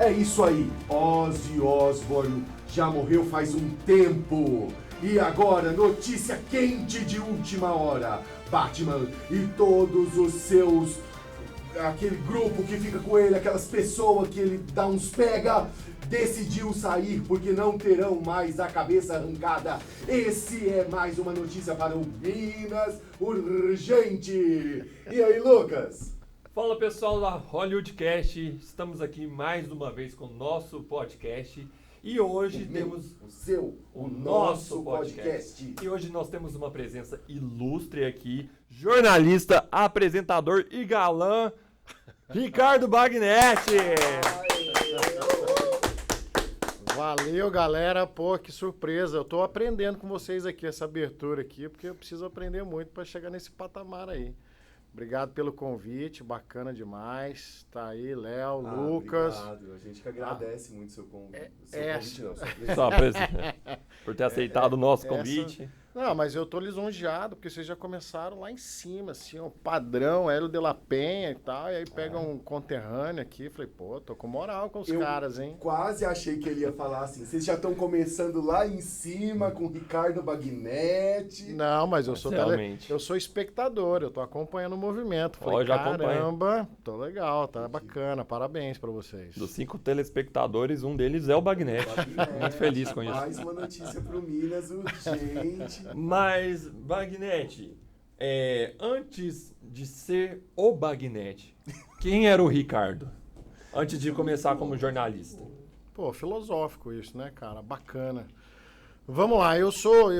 É isso aí, Ozzy Osbourne já morreu faz um tempo. E agora, notícia quente de última hora. Batman e todos os seus... aquele grupo que fica com ele, aquelas pessoas que ele dá uns pega, decidiu sair porque não terão mais a cabeça arrancada. Esse é mais uma notícia para o Minas Urgente. E aí, Lucas? Fala pessoal da Hollywoodcast, estamos aqui mais uma vez com o nosso podcast e hoje temos o nosso podcast. E hoje nós temos uma presença ilustre aqui, jornalista, apresentador e galã, Ricardo Bagnetti. Valeu, galera. Pô, que surpresa. Eu tô aprendendo com vocês aqui essa abertura aqui, porque eu preciso aprender muito para chegar nesse patamar aí. Obrigado pelo convite, bacana demais. Tá aí, Léo, Lucas. Obrigado, a gente que agradece muito o seu convite. Por ter aceitado o nosso convite. Não, mas eu tô lisonjeado, porque vocês já começaram lá em cima, assim, o padrão, Hélio de la Penha e tal, e aí pega um conterrâneo aqui, falei, pô, tô com moral com os caras, hein? Quase achei que ele ia falar assim, vocês já estão começando lá em cima com o Ricardo Bagnetti. Não, mas eu sou espectador, eu tô acompanhando o movimento. Falei, já caramba, tô legal, tá bacana, parabéns pra vocês. Dos 5 telespectadores, um deles é o Bagnetti. Muito feliz com isso. Mais uma notícia pro Minas Urgente. Mas, Bagnetti, antes de ser o Bagnetti, quem era o Ricardo? Antes de começar como jornalista. Pô, filosófico isso, né, cara? Bacana. Vamos lá, eu sou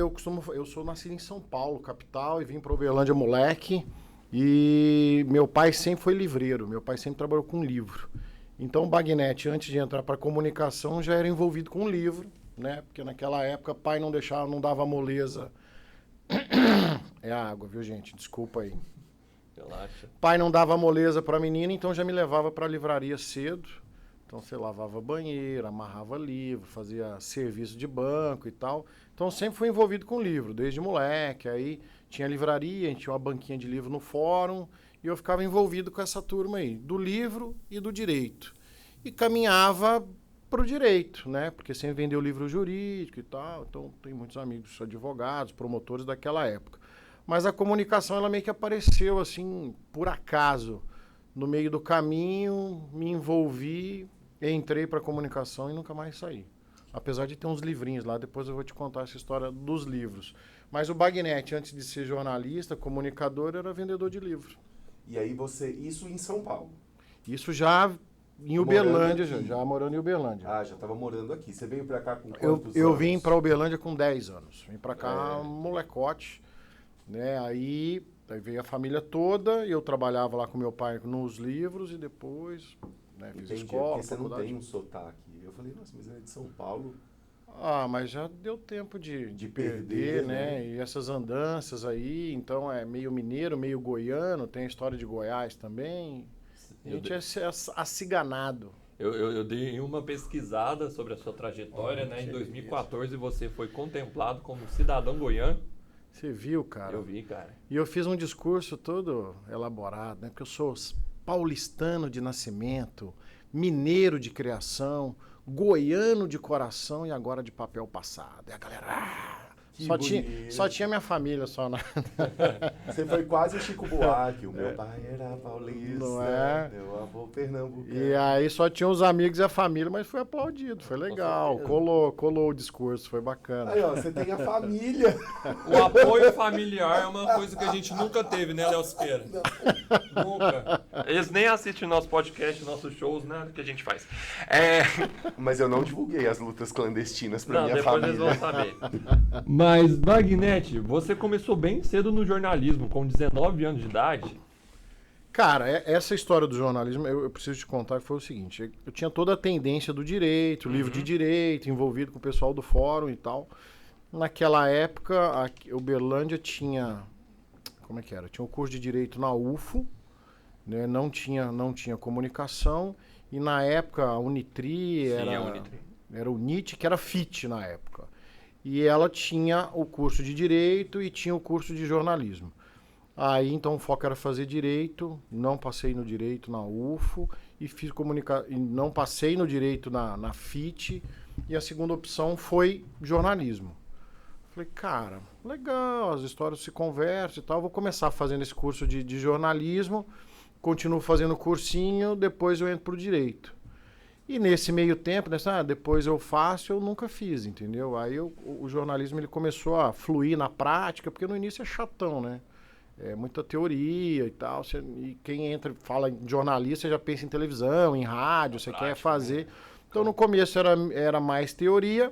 nascido em São Paulo, capital, e vim para Uberlândia moleque. E meu pai sempre foi livreiro, meu pai sempre trabalhou com livro. Então o Bagnetti, antes de entrar para comunicação, já era envolvido com livro, né? Porque naquela época pai não deixava, não dava moleza. É água, viu, gente? Desculpa aí. Relaxa. Pai não dava moleza para menina, então já me levava para a livraria cedo. Então você lavava banheiro, amarrava livro, fazia serviço de banco e tal. Então sempre fui envolvido com livro, desde moleque. Aí tinha livraria, a gente tinha uma banquinha de livro no fórum e eu ficava envolvido com essa turma aí, do livro e do direito. E caminhava para o direito, né? Porque sempre vendeu livro jurídico e tal. Então tem muitos amigos advogados, promotores daquela época. Mas a comunicação, ela meio que apareceu assim, por acaso. No meio do caminho, me envolvi, entrei para a comunicação e nunca mais saí. Apesar de ter uns livrinhos lá, depois eu vou te contar essa história dos livros. Mas o Bagnetti, antes de ser jornalista, comunicador, era vendedor de livro. E aí isso em São Paulo? Isso já em Uberlândia, já morando em Uberlândia. Ah, já estava morando aqui. Você veio para cá com quantos anos? Eu vim para Uberlândia com 10 anos. Vim para cá molecote, né? Aí veio a família toda e eu trabalhava lá com meu pai nos livros e depois, né, fiz escola, porque você faculdade. não tem um sotaque. Eu falei, nossa, mas ele é de São Paulo. Ah, mas já deu tempo de perder, né? E essas andanças aí, então é meio mineiro, meio goiano, tem a história de Goiás também. A gente é aciganado. Eu dei uma pesquisada sobre a sua trajetória, né? Em 2014 você foi contemplado como cidadão goiano. Você viu, cara? Eu vi, cara. E eu fiz um discurso todo elaborado, né? Porque eu sou paulistano de nascimento, mineiro de criação, goiano de coração e agora de papel passado. E a galera... Só tinha minha família, só. Né? Você foi quase o Chico Buarque. O meu pai era paulista, não é? Meu avô pernambucano. E aí só tinha os amigos e a família, mas foi aplaudido, foi legal. Colou o discurso, foi bacana. Aí, ó, você tem a família. O apoio familiar é uma coisa que a gente nunca teve, né, Léo Siqueira? Nunca. Eles nem assistem nosso podcast, nossos shows, nada que a gente faz. Mas eu não divulguei as lutas clandestinas pra minha depois família. Eles vão saber. Mas, Bagnetti, você começou bem cedo no jornalismo, com 19 anos de idade. Cara, essa história do jornalismo, eu preciso te contar que foi o seguinte. Eu tinha toda a tendência do direito, livro de direito, envolvido com o pessoal do fórum e tal. Naquela época, a Uberlândia tinha... Como é que era? Tinha um curso de direito na UFO, né? Não tinha comunicação. E na época, a Unitri era o NIT, que era FIT na época. E ela tinha o curso de Direito e tinha o curso de Jornalismo. Aí, então, o foco era fazer direito, não passei no direito na UFO e fiz e não passei no direito na FIT, e a segunda opção foi jornalismo. Falei, cara, legal, as histórias se conversam e tal, vou começar fazendo esse curso de jornalismo, continuo fazendo cursinho, depois eu entro pro direito. E nesse meio tempo, depois eu faço, eu nunca fiz, entendeu? Aí o jornalismo ele começou a fluir na prática, porque no início é chatão, né? É muita teoria e tal. E quem entra fala em jornalista já pensa em televisão, em rádio, você quer fazer. Então no começo era mais teoria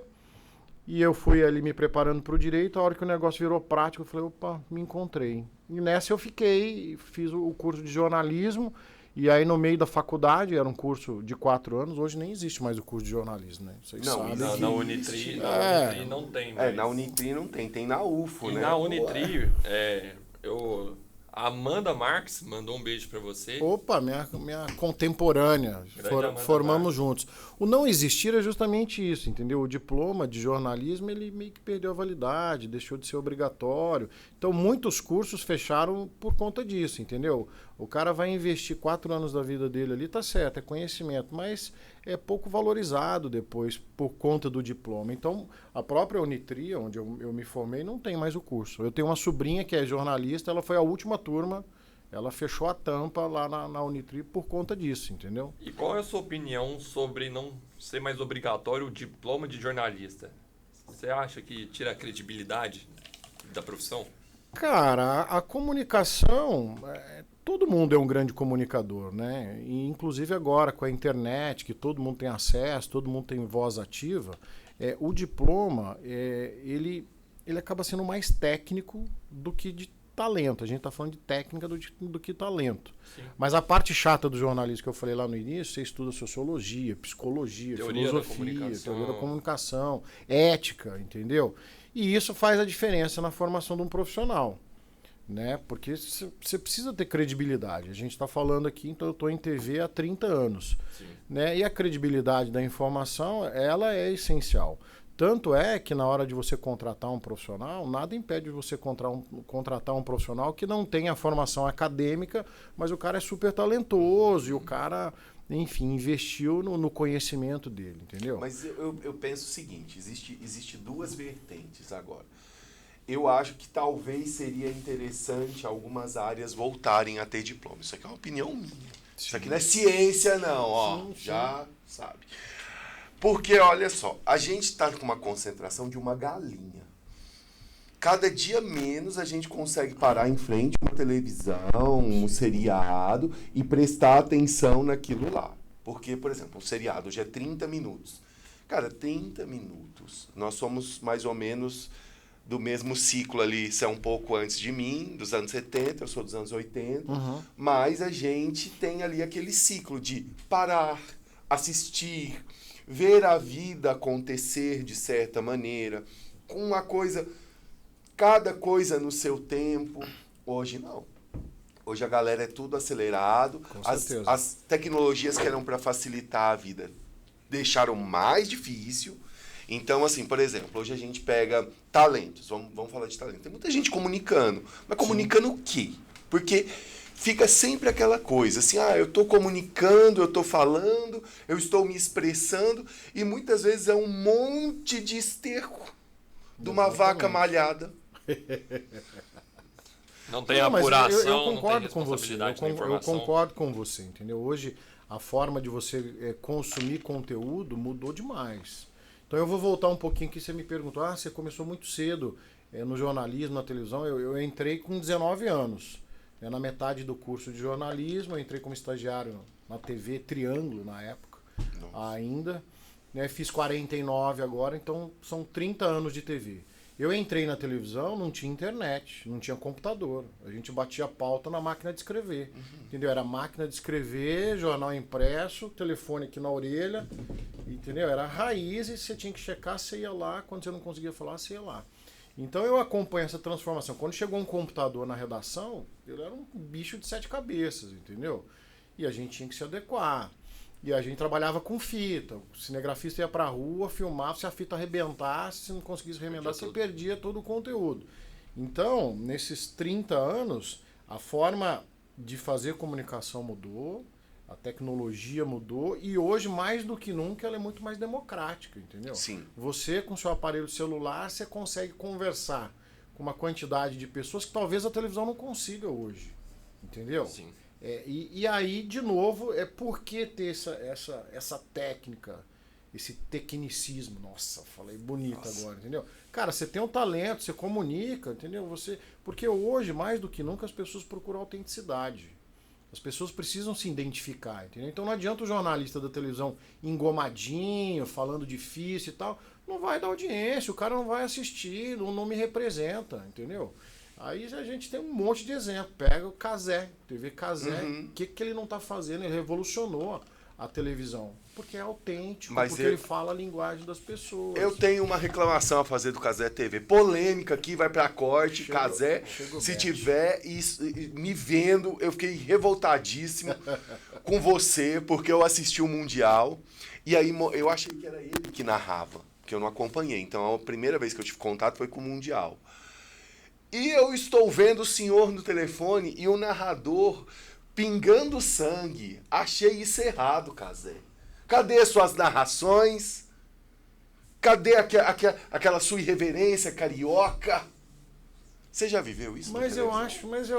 e eu fui ali me preparando para o direito. A hora que o negócio virou prático, eu falei, opa, me encontrei. E nessa eu fiquei, fiz o curso de jornalismo. E aí no meio da faculdade, era um curso de 4 anos, hoje nem existe mais o curso de jornalismo, né? Vocês sabem. Na Unitri não tem mais. Na Unitri não tem, tem na UFO, e né? na Unitri, a Amanda Marques mandou um beijo pra você. Opa, minha contemporânea. Formamos juntos. O não existir é justamente isso, entendeu? O diploma de jornalismo, ele meio que perdeu a validade, deixou de ser obrigatório. Então, muitos cursos fecharam por conta disso, entendeu? O cara vai investir 4 anos da vida dele ali, tá certo, é conhecimento, mas é pouco valorizado depois por conta do diploma. Então, a própria Unitri, onde eu me formei, não tem mais o curso. Eu tenho uma sobrinha que é jornalista, ela foi a última turma, ela fechou a tampa lá na Unitri por conta disso, entendeu? E qual é a sua opinião sobre não ser mais obrigatório o diploma de jornalista? Você acha que tira a credibilidade da profissão? Cara, a comunicação, todo mundo é um grande comunicador, né? E, inclusive agora com a internet, que todo mundo tem acesso, todo mundo tem voz ativa, o diploma, ele acaba sendo mais técnico do que de talento. A gente está falando de técnica do que talento. Sim. Mas a parte chata do jornalismo que eu falei lá no início, você estuda sociologia, psicologia, filosofia, teoria da comunicação, ética, entendeu? E isso faz a diferença na formação de um profissional, né? Porque você precisa ter credibilidade. A gente está falando aqui, então eu estou em TV há 30 anos. Né? E a credibilidade da informação, ela é essencial. Tanto é que na hora de você contratar um profissional, nada impede de você contratar um profissional que não tenha formação acadêmica, mas o cara é super talentoso e o cara, enfim, investiu no conhecimento dele, entendeu? Mas eu penso o seguinte, existe duas vertentes agora. Eu acho que talvez seria interessante algumas áreas voltarem a ter diploma. Isso aqui é uma opinião minha. Sim. Isso aqui não é ciência, não, ó. Sim. Já sabe. Porque, olha só, a gente está com uma concentração de uma galinha. Cada dia menos a gente consegue parar em frente a uma televisão, um seriado e prestar atenção naquilo lá. Porque, por exemplo, um seriado hoje é 30 minutos. Cara, 30 minutos. Nós somos mais ou menos do mesmo ciclo ali. Você é um pouco antes de mim, dos anos 70, eu sou dos anos 80. Mas a gente tem ali aquele ciclo de parar, assistir, ver a vida acontecer de certa maneira, com uma coisa, cada coisa no seu tempo. Hoje não. Hoje a galera é tudo acelerado. As tecnologias que eram para facilitar a vida deixaram mais difícil. Então, assim, por exemplo, hoje a gente pega talentos. Vamos falar de talento. Tem muita gente comunicando. Mas comunicando o quê? Porque fica sempre aquela coisa, assim, eu estou comunicando, eu estou falando, eu estou me expressando, e muitas vezes é um monte de esterco de uma vaca malhada. Não tem apuração, eu concordo não tem responsabilidade com você. Eu concordo com você, entendeu? Hoje, a forma de você consumir conteúdo mudou demais. Então, eu vou voltar um pouquinho que você me perguntou, você começou muito cedo no jornalismo, na televisão. Eu entrei com 19 anos. Na metade do curso de jornalismo, eu entrei como estagiário na TV Triângulo, na época, ainda. Né? Fiz 49 agora, então são 30 anos de TV. Eu entrei na televisão, não tinha internet, não tinha computador. A gente batia pauta na máquina de escrever. Entendeu? Era máquina de escrever, jornal impresso, telefone aqui na orelha. Entendeu? Era raiz e você tinha que checar, você ia lá. Quando você não conseguia falar, você ia lá. Então eu acompanho essa transformação. Quando chegou um computador na redação, ele era um bicho de 7 cabeças, entendeu? E a gente tinha que se adequar. E a gente trabalhava com fita. O cinegrafista ia pra rua, filmava, se a fita arrebentasse, se não conseguisse remendar, você perdia todo o conteúdo. Então, nesses 30 anos, A forma de fazer comunicação mudou, a tecnologia mudou e hoje, mais do que nunca, ela é muito mais democrática, entendeu? Sim. Você, com seu aparelho celular, você consegue conversar com uma quantidade de pessoas que talvez a televisão não consiga hoje, entendeu? Sim. E aí, de novo, por que ter essa técnica, esse tecnicismo? Nossa, falei bonito agora, entendeu? Cara, você tem um talento, você comunica, entendeu? Porque hoje, mais do que nunca, as pessoas procuram autenticidade. As pessoas precisam se identificar, entendeu? Então não adianta o jornalista da televisão engomadinho, falando difícil e tal. Não vai dar audiência, o cara não vai assistir, não me representa, entendeu? Aí a gente tem um monte de exemplo. Pega o Cazé, TV Cazé. O que ele não está fazendo? Ele revolucionou a televisão. Porque é autêntico, Mas porque ele fala a linguagem das pessoas. Eu tenho uma reclamação a fazer do Cazé TV. Polêmica aqui, vai pra corte. Cazé, se tiver me vendo, eu fiquei revoltadíssimo com você, porque eu assisti o Mundial. E aí eu achei que era ele que narrava, que eu não acompanhei. Então a primeira vez que eu tive contato foi com o Mundial. E eu estou vendo o senhor no telefone e o narrador pingando sangue. Achei isso errado, Cazé. Cadê suas narrações? Cadê aquela sua irreverência carioca? Você já viveu isso? Mas eu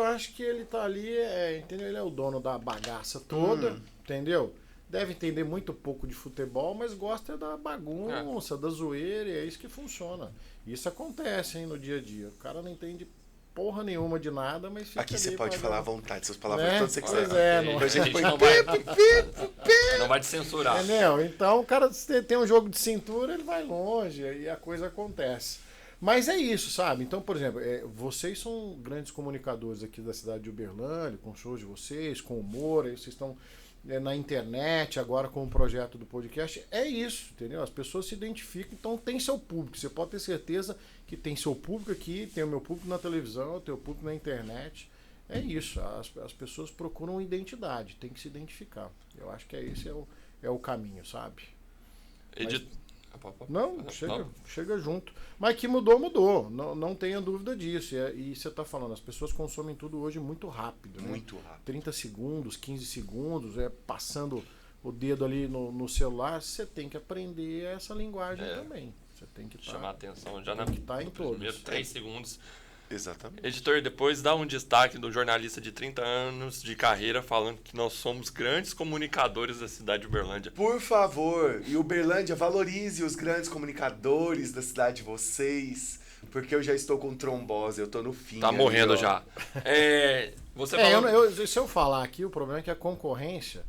acho que ele tá ali, entendeu? Ele é o dono da bagaça toda, entendeu? Deve entender muito pouco de futebol, mas gosta da bagunça, da zoeira, e é isso que funciona. Isso acontece, hein, no dia a dia. O cara não entende porra nenhuma de nada, mas fica aqui ali você pode falar à vontade, suas palavras né? todas você quiser. Pois é, não, não... a gente não vai te censurar. Entendeu? Então o cara tem um jogo de cintura, ele vai longe e a coisa acontece. Mas é isso, sabe? Então, por exemplo, vocês são grandes comunicadores aqui da cidade de Uberlândia, com shows de vocês, com humor, aí vocês estão na internet, agora com o projeto do podcast. É isso, entendeu? As pessoas se identificam, então tem seu público. Você pode ter certeza que tem seu público aqui, tem o meu público na televisão, tem o público na internet. É isso, as pessoas procuram identidade, tem que se identificar. Eu acho que esse é o caminho, sabe? Não, chega junto. Mas que mudou. Não tenha dúvida disso. E você está falando, as pessoas consomem tudo hoje muito rápido. Né? Muito rápido. 30 segundos, 15 segundos, passando o dedo ali no celular. Você tem que aprender essa linguagem também. Você tem que chamar atenção já no primeiros 3 segundos. Exatamente. Editor, depois dá um destaque do jornalista de 30 anos de carreira falando que nós somos grandes comunicadores da cidade de Uberlândia. Por favor, e Uberlândia, valorize os grandes comunicadores da cidade de vocês, porque eu já estou com trombose, eu estou no fim. Tá morrendo já. Você falou... Se eu falar aqui, o problema é que a concorrência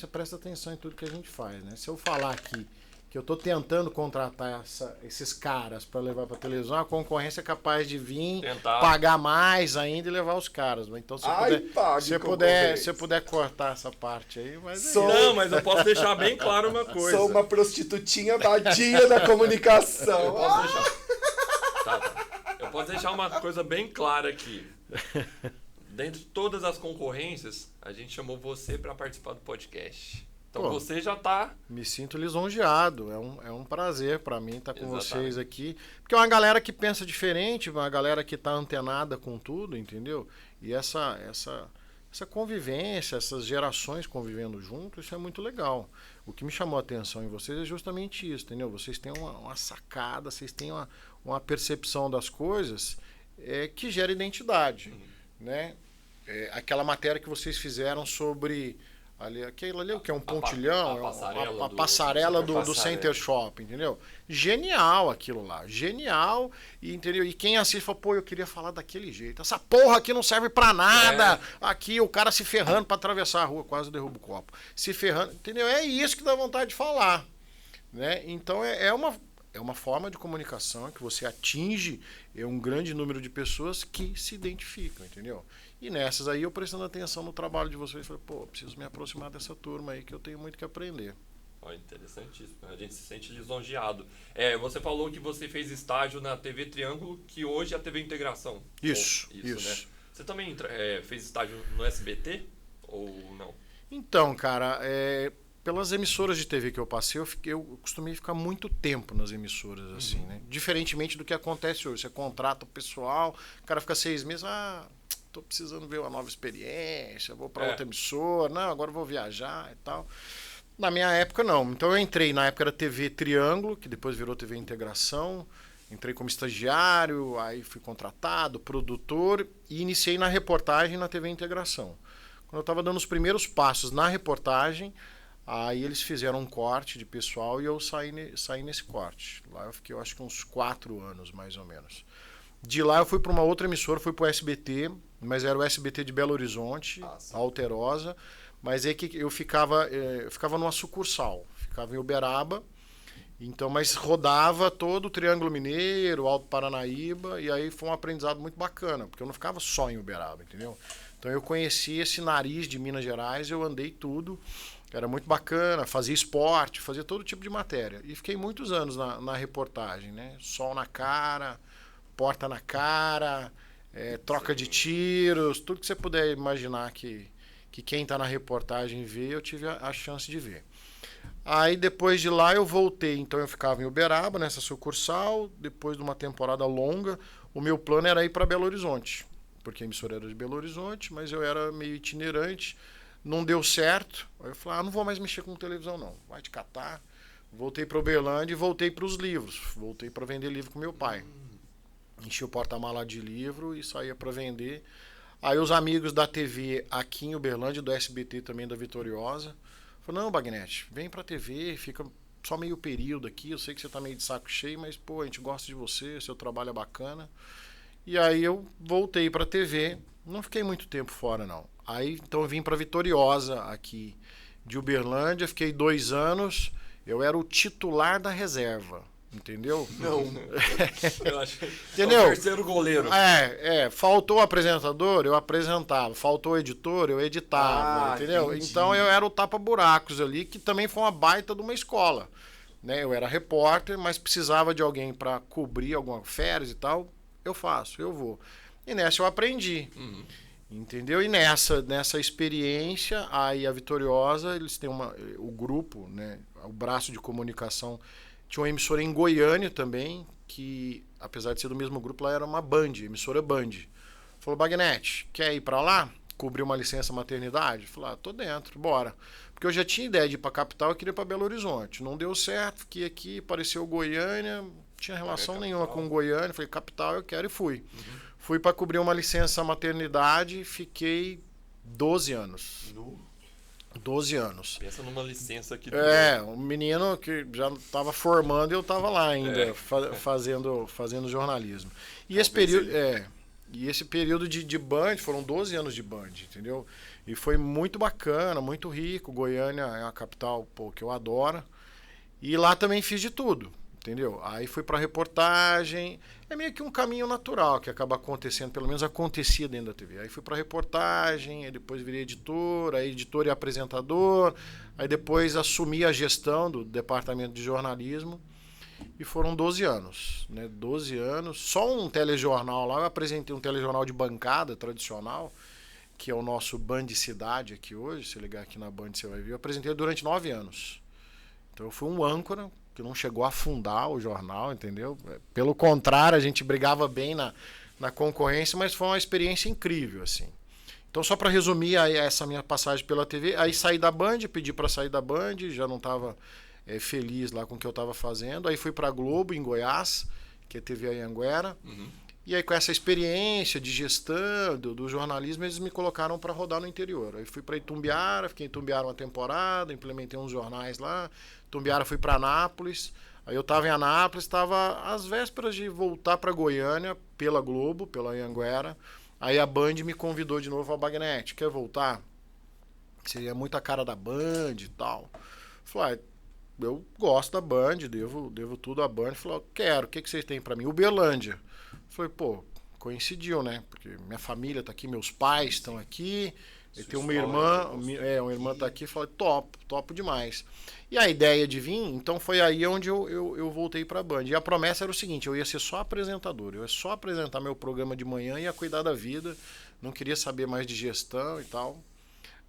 presta atenção em tudo que a gente faz, né? Se eu falar aqui que eu estou tentando contratar esses caras para levar para televisão, a concorrência é capaz de vir, pagar mais ainda e levar os caras. Então, se puder cortar essa parte aí... Não, mas eu posso deixar bem claro uma coisa. Sou uma prostitutinha vadia da comunicação. Eu posso deixar uma coisa bem clara aqui. Dentre todas as concorrências, a gente chamou você para participar do podcast. Então você já tá... Me sinto lisonjeado. É um prazer para mim estar com vocês aqui. Porque é uma galera que pensa diferente, uma galera que tá antenada com tudo, entendeu? E essa convivência, essas gerações convivendo junto, isso é muito legal. O que me chamou a atenção em vocês é justamente isso, entendeu? Vocês têm uma sacada, vocês têm uma percepção das coisas que gera identidade, né? Aquela matéria que vocês fizeram sobre... Aquilo ali, o que é um pontilhão, a passarela do Center Shopping, entendeu? Genial aquilo lá, genial, entendeu? E quem assiste fala, pô, eu queria falar daquele jeito. Essa porra aqui não serve pra nada. Aqui o cara se ferrando pra atravessar a rua, quase derruba o copo. Se ferrando, entendeu? É isso que dá vontade de falar, né? Então é uma forma de comunicação que você atinge um grande número de pessoas que se identificam, entendeu? E nessas aí eu prestando atenção no trabalho de vocês, falei, pô, preciso me aproximar dessa turma aí que eu tenho muito que aprender. Interessantíssimo, a gente se sente lisonjeado. Você falou que você fez estágio na TV Triângulo, que hoje é a TV Integração. Isso. Né? Você também fez estágio no SBT ou não? Então, cara, pelas emissoras de TV que eu passei, eu costumei ficar muito tempo nas emissoras, assim, né? Diferentemente do que acontece hoje. Você contrata o pessoal, o cara fica 6 meses, tô precisando ver uma nova experiência, vou para outra emissora, não, agora eu vou viajar e tal. Na minha época, não. Então eu entrei, na época era TV Triângulo, que depois virou TV Integração. Entrei como estagiário, aí fui contratado, produtor e iniciei na reportagem na TV Integração. Quando eu estava dando os primeiros passos na reportagem, aí eles fizeram um corte de pessoal e eu saí nesse corte. Lá eu fiquei, eu acho que uns 4 anos, mais ou menos. De lá eu fui para uma outra emissora, fui para o SBT, mas era o SBT de Belo Horizonte, Alterosa. Mas é que eu ficava numa sucursal, ficava em Uberaba, então, mas rodava todo o Triângulo Mineiro, Alto Paranaíba, e aí foi um aprendizado muito bacana, porque eu não ficava só em Uberaba, entendeu? Então eu conheci esse nariz de Minas Gerais, eu andei tudo, era muito bacana, fazia esporte, fazia todo tipo de matéria. E fiquei muitos anos na reportagem, né? Sol na cara, porta na cara, troca de tiros, tudo que você puder imaginar que quem está na reportagem vê, eu tive a chance de ver. Aí depois de lá eu voltei, então eu ficava em Uberaba, nessa sucursal, depois de uma temporada longa, o meu plano era ir para Belo Horizonte, porque a emissora era de Belo Horizonte, mas eu era meio itinerante, não deu certo, aí eu falei, não vou mais mexer com televisão não, vai te catar. Voltei para Uberlândia e voltei para os livros, voltei para vender livro com meu pai. Enchi o porta-mala de livro e saía para vender. Aí os amigos da TV aqui em Uberlândia, do SBT também, da Vitoriosa, falaram, não, Bagnete, vem pra TV, fica só meio período aqui, eu sei que você tá meio de saco cheio, mas, pô, a gente gosta de você, seu trabalho é bacana. E aí eu voltei pra TV, não fiquei muito tempo fora, não. Aí, então, eu vim pra Vitoriosa aqui de Uberlândia, fiquei 2 anos, eu era o titular da reserva. Entendeu? Não. Eu acho que entendeu? É o terceiro goleiro. Faltou o apresentador, eu apresentava. Faltou o editor, eu editava. Entendeu? Entendi. Então eu era o tapa-buracos ali, que também foi uma baita de uma escola. Né? Eu era repórter, mas precisava de alguém para cobrir alguma férias e tal. Eu faço, eu vou. E nessa eu aprendi. Entendeu? E nessa experiência, aí a Vitoriosa, eles têm o grupo, né? O braço de comunicação. Tinha uma emissora em Goiânia também, que, apesar de ser do mesmo grupo, lá era uma Band, emissora Band. Falou, Bagnete, quer ir pra lá? Cobrir uma licença maternidade? Falei, tô dentro, bora. Porque eu já tinha ideia de ir pra capital, eu queria ir pra Belo Horizonte. Não deu certo, fiquei aqui, apareceu Goiânia, não tinha relação nenhuma com Goiânia. Falei, capital eu quero e fui. Fui pra cobrir uma licença maternidade, fiquei 12 anos. 12 anos. Pensa numa licença que... Um menino que já estava formando e eu estava lá ainda, fazendo jornalismo. E esse período, esse período de Band, foram 12 anos de Band, entendeu? E foi muito bacana, muito rico. Goiânia é uma capital, que eu adoro. E lá também fiz de tudo, entendeu? Aí fui para reportagem, é meio que um caminho natural que acaba acontecendo, pelo menos acontecia dentro da TV. Aí fui para reportagem, aí depois virei editor, aí editor e apresentador, aí depois assumi a gestão do departamento de jornalismo e foram 12 anos, né? 12 anos, só um telejornal lá, eu apresentei um telejornal de bancada tradicional, que é o nosso Band Cidade aqui hoje, se ligar aqui na Band você vai ver, eu apresentei durante 9 anos. Então eu fui um âncora, que não chegou a afundar o jornal, entendeu? Pelo contrário, a gente brigava bem na concorrência, mas foi uma experiência incrível, assim. Então, só para resumir aí essa minha passagem pela TV, aí saí da Band, pedi para sair da Band, já não estava feliz lá com o que eu estava fazendo, aí fui para a Globo, em Goiás, que é TV Anhanguera, e aí com essa experiência de gestão, do jornalismo, eles me colocaram para rodar no interior. Aí fui para Itumbiara, fiquei em Itumbiara uma temporada, implementei uns jornais lá, Itumbiara fui para Anápolis, aí eu estava em Anápolis, estava às vésperas de voltar para Goiânia, pela Globo, pela Anhanguera, aí a Band me convidou de novo ao Bagnete, quer voltar? Seria muita cara da Band e tal. Falei, eu gosto da Band, devo tudo à Band. Falei, quero, o que vocês têm para mim? Uberlândia. Falei, coincidiu, né? Porque minha família tá aqui, meus pais estão aqui, eu tenho uma irmã tá aqui, falei, topo demais. E a ideia de vir, então foi aí onde eu voltei pra Band. E a promessa era o seguinte, eu ia ser só apresentador, eu ia só apresentar meu programa de manhã e ia cuidar da vida, não queria saber mais de gestão e tal.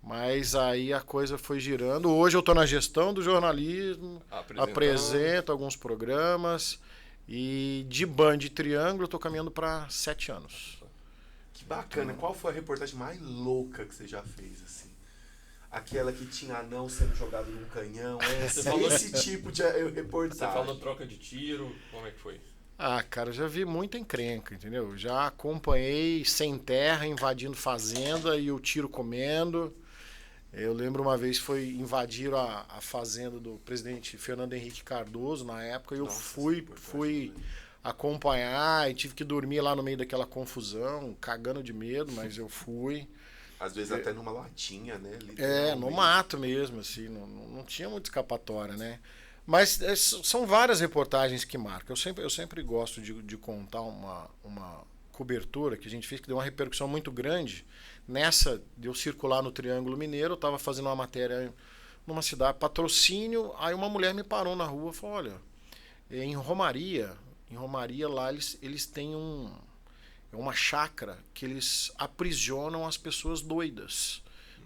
Mas aí a coisa foi girando. Hoje eu tô na gestão do jornalismo, apresento alguns programas. E de Band e Triângulo eu tô caminhando para 7 anos. Que bacana. Qual foi a reportagem mais louca que você já fez, assim? Aquela que tinha anão sendo jogado num canhão, esse tipo de reportagem. Você falou troca de tiro, como é que foi? Ah, cara, eu já vi muita encrenca, entendeu? Já acompanhei sem terra invadindo fazenda e o tiro comendo. Eu lembro uma vez invadiram a fazenda do presidente Fernando Henrique Cardoso na época e eu fui acompanhar e tive que dormir lá no meio daquela confusão, cagando de medo, mas eu fui. Às vezes até numa latinha, né? No mato mesmo, assim, não tinha muita escapatória, né? Mas são várias reportagens que marcam. Eu sempre gosto de contar uma cobertura que a gente fez, que deu uma repercussão muito grande. Nessa de eu circular no Triângulo Mineiro, eu estava fazendo uma matéria numa cidade, patrocínio, aí uma mulher me parou na rua e falou, olha, em Romaria lá eles têm uma chácara que eles aprisionam as pessoas doidas.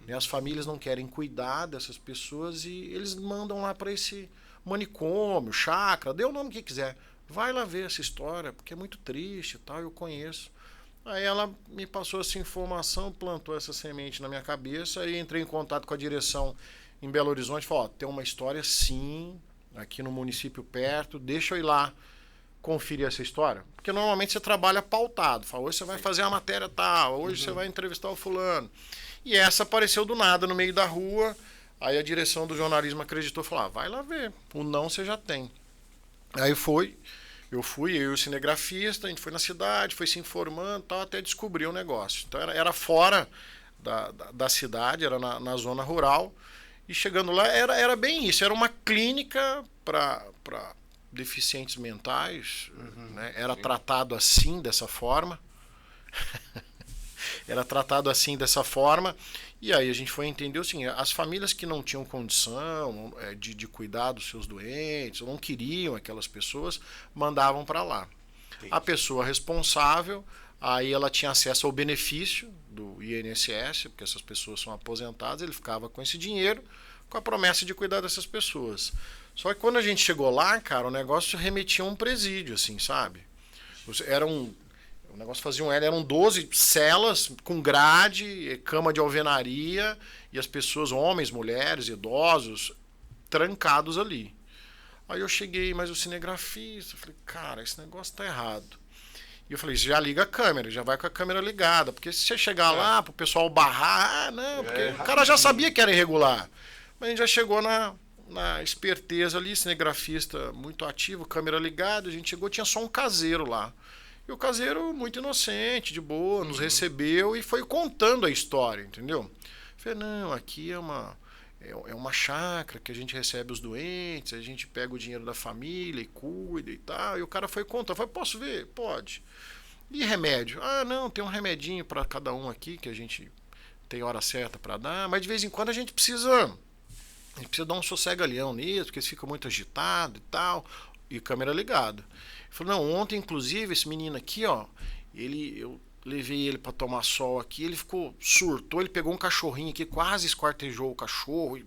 Né? As famílias não querem cuidar dessas pessoas e eles mandam lá para esse manicômio, chácara, dê o nome que quiser. Vai lá ver essa história, porque é muito triste e tal, eu conheço. Aí ela me passou essa informação, plantou essa semente na minha cabeça e entrei em contato com a direção em Belo Horizonte e falou, ó, tem uma história sim, aqui no município perto, deixa eu ir lá conferir essa história. Porque normalmente você trabalha pautado, fala, hoje você vai fazer a matéria tal, hoje você vai entrevistar o fulano. E essa apareceu do nada no meio da rua, aí a direção do jornalismo acreditou, falou, vai lá ver, o não você já tem. Aí eu fui, eu e o cinegrafista, a gente foi na cidade, foi se informando, tal, até descobrir o negócio. Então era fora da cidade, era na zona rural, e chegando lá era bem isso, era uma clínica para deficientes mentais, né? Era tratado assim, dessa forma. Era tratado assim, dessa forma. E aí a gente foi entender assim, as famílias que não tinham condição de cuidar dos seus doentes, ou não queriam aquelas pessoas, mandavam para lá. Entendi. A pessoa responsável, aí ela tinha acesso ao benefício do INSS, porque essas pessoas são aposentadas, ele ficava com esse dinheiro, com a promessa de cuidar dessas pessoas. Só que quando a gente chegou lá, cara, o negócio remetia a um presídio, assim, sabe? O negócio fazia eram 12 celas com grade, cama de alvenaria, e as pessoas, homens, mulheres, idosos, trancados ali. Aí eu cheguei, mas o cinegrafista, falei, cara, esse negócio tá errado. E eu falei, já liga a câmera, já vai com a câmera ligada, porque se você chegar lá pro pessoal barrar, não, porque o cara já sabia que era irregular. Mas a gente já chegou na esperteza ali, cinegrafista muito ativo, câmera ligada, a gente chegou, tinha só um caseiro lá. E o caseiro, muito inocente, de boa, nos recebeu e foi contando a história, entendeu? Eu falei, não, aqui é uma chácara que a gente recebe os doentes, a gente pega o dinheiro da família e cuida e tal. E o cara foi contando, eu falei, posso ver? Pode. E remédio? Ah, não, tem um remedinho para cada um aqui que a gente tem hora certa para dar, mas de vez em quando a gente precisa dar um sossega-leão nisso, porque eles ficam muito agitados e tal, e câmera ligada. Ele falou, não, ontem, inclusive, esse menino aqui, ó, eu levei ele para tomar sol aqui, ele surtou, ele pegou um cachorrinho aqui, quase esquartejou o cachorro,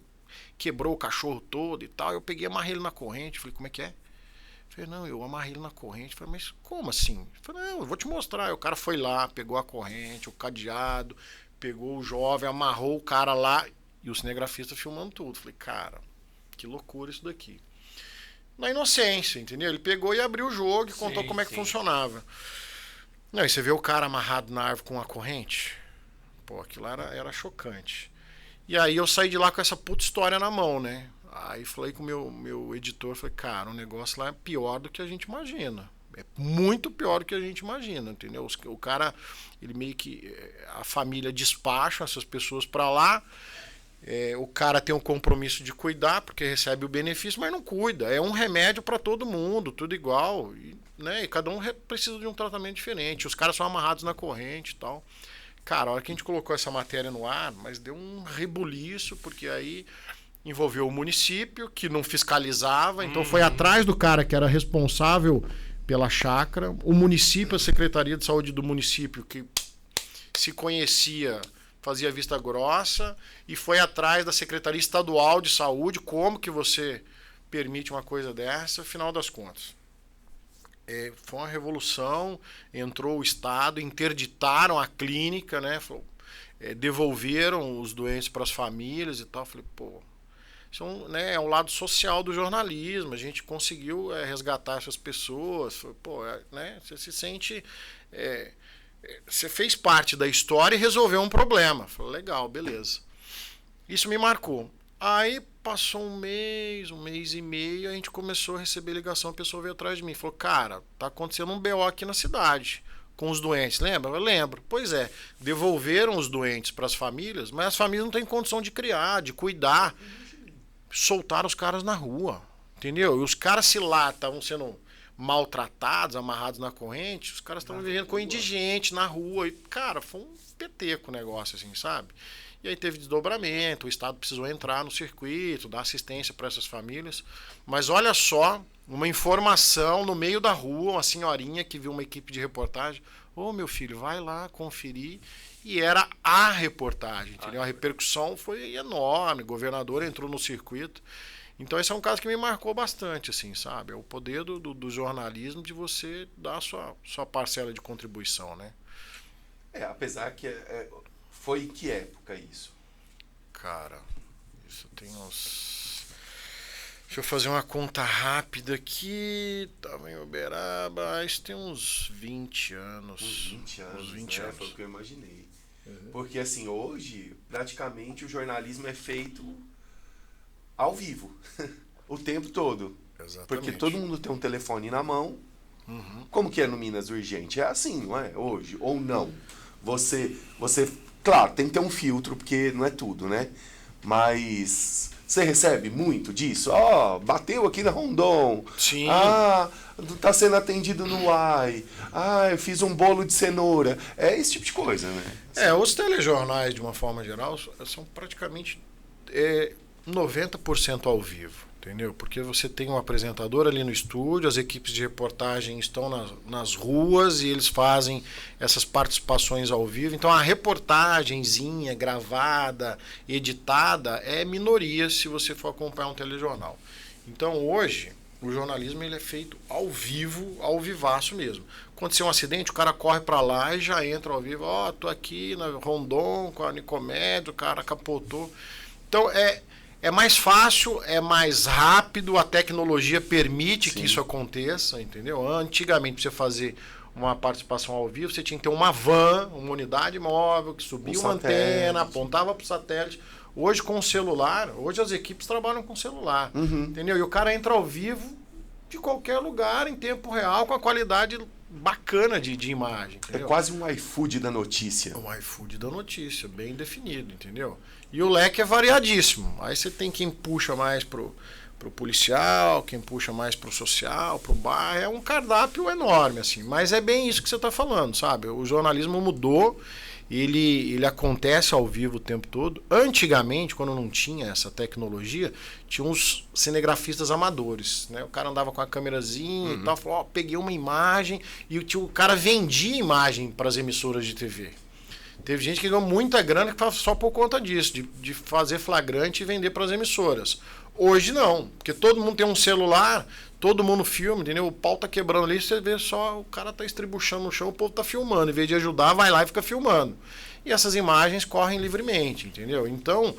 quebrou o cachorro todo e tal, eu peguei e amarrei ele na corrente, falei, como é que é? Eu falei, não, eu amarrei ele na corrente, eu falei, mas como assim? Eu falei, não, eu vou te mostrar, aí o cara foi lá, pegou a corrente, o cadeado, pegou o jovem, amarrou o cara lá, e o cinegrafista filmando tudo, falei, cara, que loucura isso daqui. Na inocência, entendeu? Ele pegou e abriu o jogo e contou como é que funcionava. Não, e você vê o cara amarrado na árvore com uma corrente? Pô, aquilo era chocante. E aí eu saí de lá com essa puta história na mão, né? Aí falei com o meu editor, falei, cara, o negócio lá é pior do que a gente imagina. É muito pior do que a gente imagina, entendeu? O cara, ele meio que... A família despacha essas pessoas pra lá. O cara tem um compromisso de cuidar, porque recebe o benefício, mas não cuida. É um remédio para todo mundo, tudo igual. E cada um precisa de um tratamento diferente. Os caras são amarrados na corrente e tal. Cara, a hora que a gente colocou essa matéria no ar, mas deu um rebuliço, porque aí envolveu o município, que não fiscalizava. Então foi atrás do cara que era responsável pela chácara. O município, a Secretaria de Saúde do município, que se conhecia... fazia vista grossa e foi atrás da Secretaria Estadual de Saúde, como que você permite uma coisa dessa, afinal das contas. Foi uma revolução, entrou o Estado, interditaram a clínica, né? Devolveram os doentes para as famílias e tal. Falei, pô, isso é um lado social do jornalismo, a gente conseguiu resgatar essas pessoas. Falei, pô, né? Você se sente... você fez parte da história e resolveu um problema. Falei, legal, beleza. Isso me marcou. Aí passou um mês e meio, a gente começou a receber ligação, a pessoa veio atrás de mim. Falou, cara, tá acontecendo um BO aqui na cidade com os doentes, lembra? Eu lembro. Pois é, devolveram os doentes para as famílias, mas as famílias não têm condição de criar, de cuidar. Soltaram os caras na rua, entendeu? E os caras, se lá estavam sendo maltratados, amarrados na corrente, os caras estavam vivendo com indigente na rua. E, cara, foi um peteco o negócio, assim, sabe? E aí teve desdobramento, o Estado precisou entrar no circuito, dar assistência para essas famílias. Mas olha só, uma informação no meio da rua, uma senhorinha que viu uma equipe de reportagem. Ô, meu filho, vai lá conferir. E era a reportagem, entendeu? A repercussão foi enorme, o governador entrou no circuito. Então esse é um caso que me marcou bastante, assim, sabe? É o poder do jornalismo de você dar a sua parcela de contribuição, né? Apesar que foi em que época isso? Cara, isso tem uns... Deixa eu fazer uma conta rápida aqui. Tava em Uberaba, isso tem uns 20 anos. Uns 20 anos, uns 20 né? anos. Foi o que eu imaginei. Porque assim, hoje, praticamente o jornalismo é feito ao vivo, o tempo todo. Exatamente. Porque todo mundo tem um telefone na mão. Como que é no Minas Urgente? É assim, não é? Hoje, ou não. Você, claro, tem que ter um filtro, porque não é tudo, né? Mas você recebe muito disso? Bateu aqui na Rondon. Sim. Tá sendo atendido no UAI. Eu fiz um bolo de cenoura. É esse tipo de coisa, né? Os telejornais, de uma forma geral, são praticamente 90% ao vivo, entendeu? Porque você tem um apresentador ali no estúdio, as equipes de reportagem estão nas ruas e eles fazem essas participações ao vivo. Então a reportagenzinha gravada, editada, é minoria se você for acompanhar um telejornal. Então hoje o jornalismo ele é feito ao vivo, ao vivaço mesmo. Aconteceu um acidente, o cara corre para lá e já entra ao vivo. Tô aqui na Rondon com a Nicomédio, o cara capotou. Então é mais fácil, é mais rápido, a tecnologia permite que isso aconteça, entendeu? Antigamente, para você fazer uma participação ao vivo, você tinha que ter uma van, uma unidade móvel, que subia uma antena, apontava para o satélite. Hoje, com o celular, hoje as equipes trabalham com celular, entendeu? E o cara entra ao vivo de qualquer lugar, em tempo real, com a qualidade bacana de imagem. Entendeu? É quase um iFood da notícia. Um iFood da notícia, bem definido, entendeu? E o leque é variadíssimo. Aí você tem quem puxa mais pro policial, quem puxa mais pro social, pro bairro. É um cardápio enorme, assim. Mas é bem isso que você está falando, sabe? O jornalismo mudou, ele acontece ao vivo o tempo todo. Antigamente, quando não tinha essa tecnologia, tinha uns cinegrafistas amadores, né? O cara andava com a câmerazinha e tal, falou, peguei uma imagem, e o cara vendia imagem para as emissoras de TV. Teve gente que ganhou muita grana só por conta disso, de fazer flagrante e vender para as emissoras. Hoje não, porque todo mundo tem um celular, todo mundo filma, entendeu? O pau tá quebrando ali, você vê só, o cara tá estribuchando no chão, o povo tá filmando. Em vez de ajudar, vai lá e fica filmando. E essas imagens correm livremente, entendeu? Então,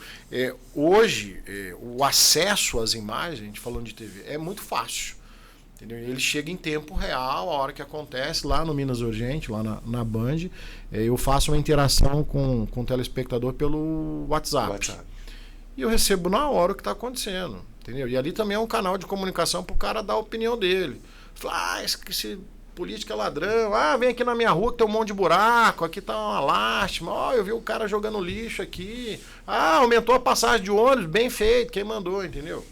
hoje, o acesso às imagens, a gente falando de TV, é muito fácil. Entendeu? Ele chega em tempo real, a hora que acontece, lá no Minas Urgente, lá na Band, eu faço uma interação com o telespectador pelo WhatsApp. E eu recebo na hora o que está acontecendo. Entendeu? E ali também é um canal de comunicação para o cara dar a opinião dele. Fala, esse político é ladrão, vem aqui na minha rua que tem um monte de buraco, aqui tá uma lástima, eu vi o cara jogando lixo aqui, aumentou a passagem de ônibus, bem feito, quem mandou, entendeu?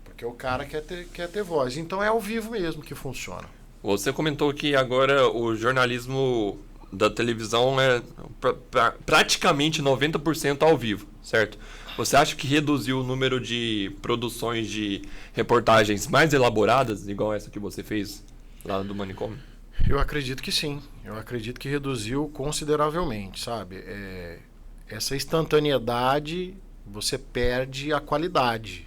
Porque o cara quer ter voz. Então é ao vivo mesmo que funciona. Você comentou que agora o jornalismo da televisão é praticamente 90% ao vivo, certo? Você acha que reduziu o número de produções de reportagens mais elaboradas, igual essa que você fez lá do manicômio? Eu acredito que sim. Eu acredito que reduziu consideravelmente, sabe? Essa instantaneidade, você perde a qualidade.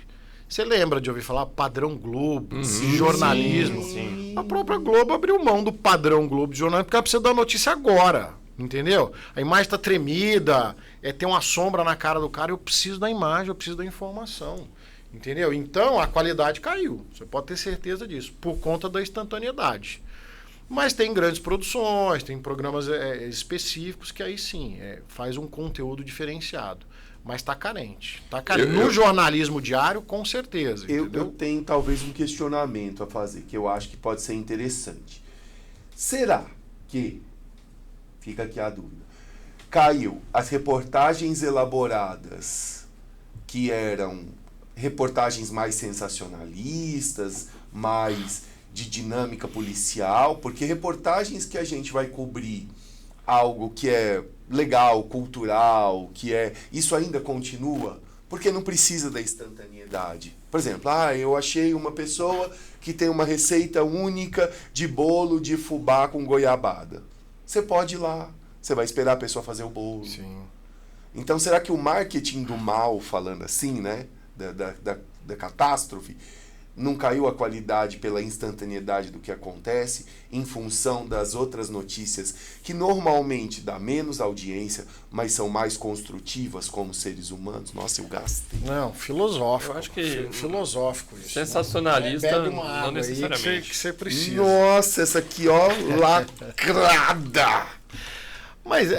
Você lembra de ouvir falar padrão Globo, jornalismo? Sim. A própria Globo abriu mão do padrão Globo de jornalismo porque ela precisa dar notícia agora, entendeu? A imagem está tremida, tem uma sombra na cara do cara, eu preciso da imagem, eu preciso da informação, entendeu? Então a qualidade caiu, você pode ter certeza disso, por conta da instantaneidade. Mas tem grandes produções, tem programas específicos que aí sim, faz um conteúdo diferenciado. Mas está carente. Tá carente. No jornalismo diário, com certeza. Eu tenho talvez um questionamento a fazer, que eu acho que pode ser interessante. Será que, fica aqui a dúvida, caiu as reportagens elaboradas, que eram reportagens mais sensacionalistas, mais de dinâmica policial, porque reportagens que a gente vai cobrir algo que é legal, cultural, isso ainda continua, porque não precisa da instantaneidade. Por exemplo, eu achei uma pessoa que tem uma receita única de bolo de fubá com goiabada. Você pode ir lá, você vai esperar a pessoa fazer o bolo. Sim. Então, será que o marketing do mal, falando assim, né, da catástrofe, não caiu a qualidade pela instantaneidade do que acontece em função das outras notícias que normalmente dá menos audiência, mas são mais construtivas como seres humanos? Nossa, eu gastei. Não, filosófico. Eu acho que filosófico isso. sensacionalista, Bebe uma água não necessariamente. aí que você precisa. Nossa, essa aqui, ó, lacrada! Mas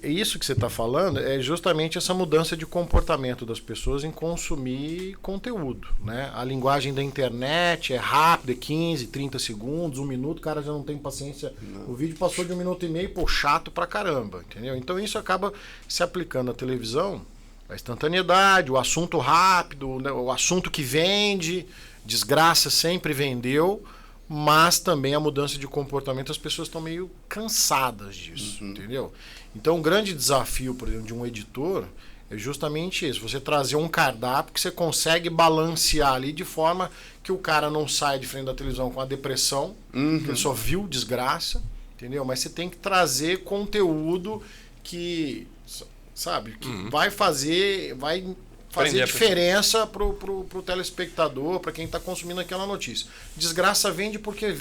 isso que você está falando é justamente essa mudança de comportamento das pessoas em consumir conteúdo, né? A linguagem da internet é rápida, 15, 30 segundos, 1 minuto, o cara já não tem paciência. Não. O vídeo passou de 1 minuto e meio, chato pra caramba, entendeu? Então isso acaba se aplicando à televisão, a instantaneidade, o assunto rápido, o assunto que vende, desgraça sempre vendeu. Mas também a mudança de comportamento, as pessoas estão meio cansadas disso, entendeu? Então, o grande desafio, por exemplo, de um editor é justamente isso. Você trazer um cardápio que você consegue balancear ali de forma que o cara não saia de frente da televisão com a depressão, que ele só viu desgraça, entendeu? Mas você tem que trazer conteúdo que, sabe, que vai fazer diferença pro telespectador, para quem está consumindo aquela notícia. Desgraça vende por quê?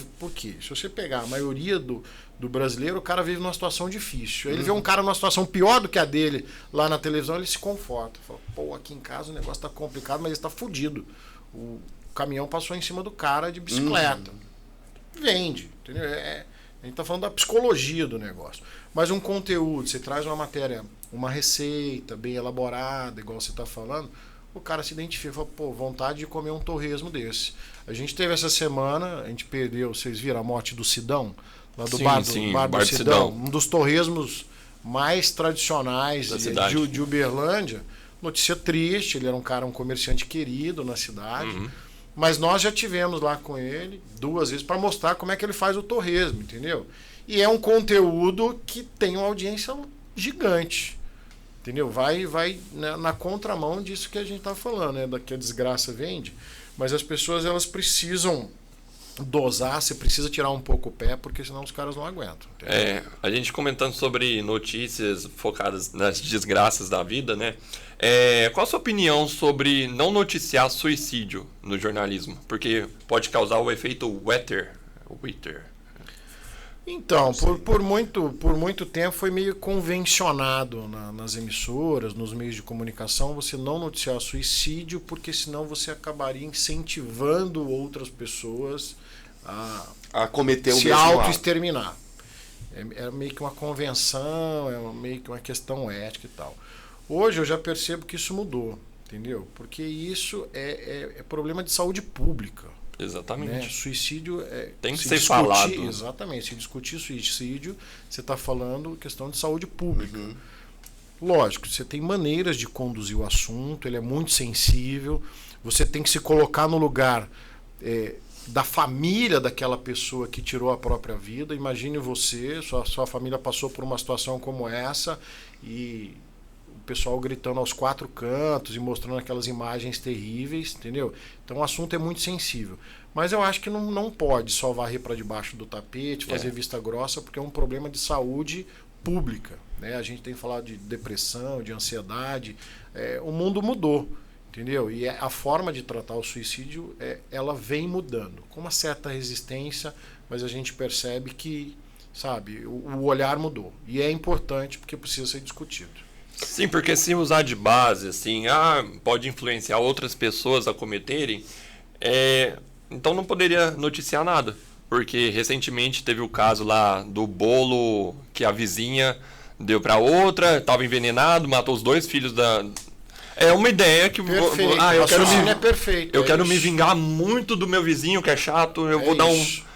Se você pegar a maioria do brasileiro, o cara vive numa situação difícil. Ele vê um cara numa situação pior do que a dele lá na televisão, ele se conforta. Fala, pô, aqui em casa o negócio está complicado, mas ele está fudido. O caminhão passou em cima do cara de bicicleta. Vende, entendeu? A gente está falando da psicologia do negócio. Mas um conteúdo, você traz uma matéria, uma receita bem elaborada, igual você está falando, o cara se identifica, fala, pô, vontade de comer um torresmo desse. A gente teve essa semana, a gente perdeu, vocês viram a morte do Sidão, lá do bar do Sidão, um dos torresmos mais tradicionais de Uberlândia. Notícia triste, ele era um comerciante querido na cidade, mas nós já tivemos lá com ele 2 vezes para mostrar como é que ele faz o torresmo, entendeu? E é um conteúdo que tem uma audiência gigante, entendeu? Vai na contramão disso que a gente está falando, né? Que a desgraça vende, mas as pessoas elas precisam dosar, você precisa tirar um pouco o pé, porque senão os caras não aguentam. Entendeu? A gente comentando sobre notícias focadas nas desgraças da vida, né? Qual a sua opinião sobre não noticiar suicídio no jornalismo? Porque pode causar o efeito Witter. Então, por muito tempo foi meio convencionado nas emissoras, nos meios de comunicação, você não noticiar suicídio, porque senão você acabaria incentivando outras pessoas a cometer o se mesmo ato. auto-exterminar. É meio que uma convenção, meio que uma questão ética e tal. Hoje eu já percebo que isso mudou, entendeu? Porque isso é problema de saúde pública. Exatamente. Né? Suicídio tem que ser falado. Exatamente. Se discutir suicídio, você está falando questão de saúde pública. Lógico, você tem maneiras de conduzir o assunto, ele é muito sensível, você tem que se colocar no lugar da família daquela pessoa que tirou a própria vida. Imagine você, sua família passou por uma situação como essa e o pessoal gritando aos 4 cantos e mostrando aquelas imagens terríveis, entendeu? Então o assunto é muito sensível. Mas eu acho que não pode só varrer para debaixo do tapete, fazer vista grossa, porque é um problema de saúde pública. Né? A gente tem falado de depressão, de ansiedade. O mundo mudou, entendeu? E a forma de tratar o suicídio, ela vem mudando, com uma certa resistência, mas a gente percebe que, sabe, o olhar mudou. E é importante porque precisa ser discutido. Sim, porque se usar de base, assim, pode influenciar outras pessoas a cometerem, então não poderia noticiar nada. Porque recentemente teve o caso lá do bolo que a vizinha deu pra outra, tava envenenado, matou os 2 filhos da... É uma ideia que... Perfeito. Eu quero me vingar muito do meu vizinho, que é chato, eu vou dar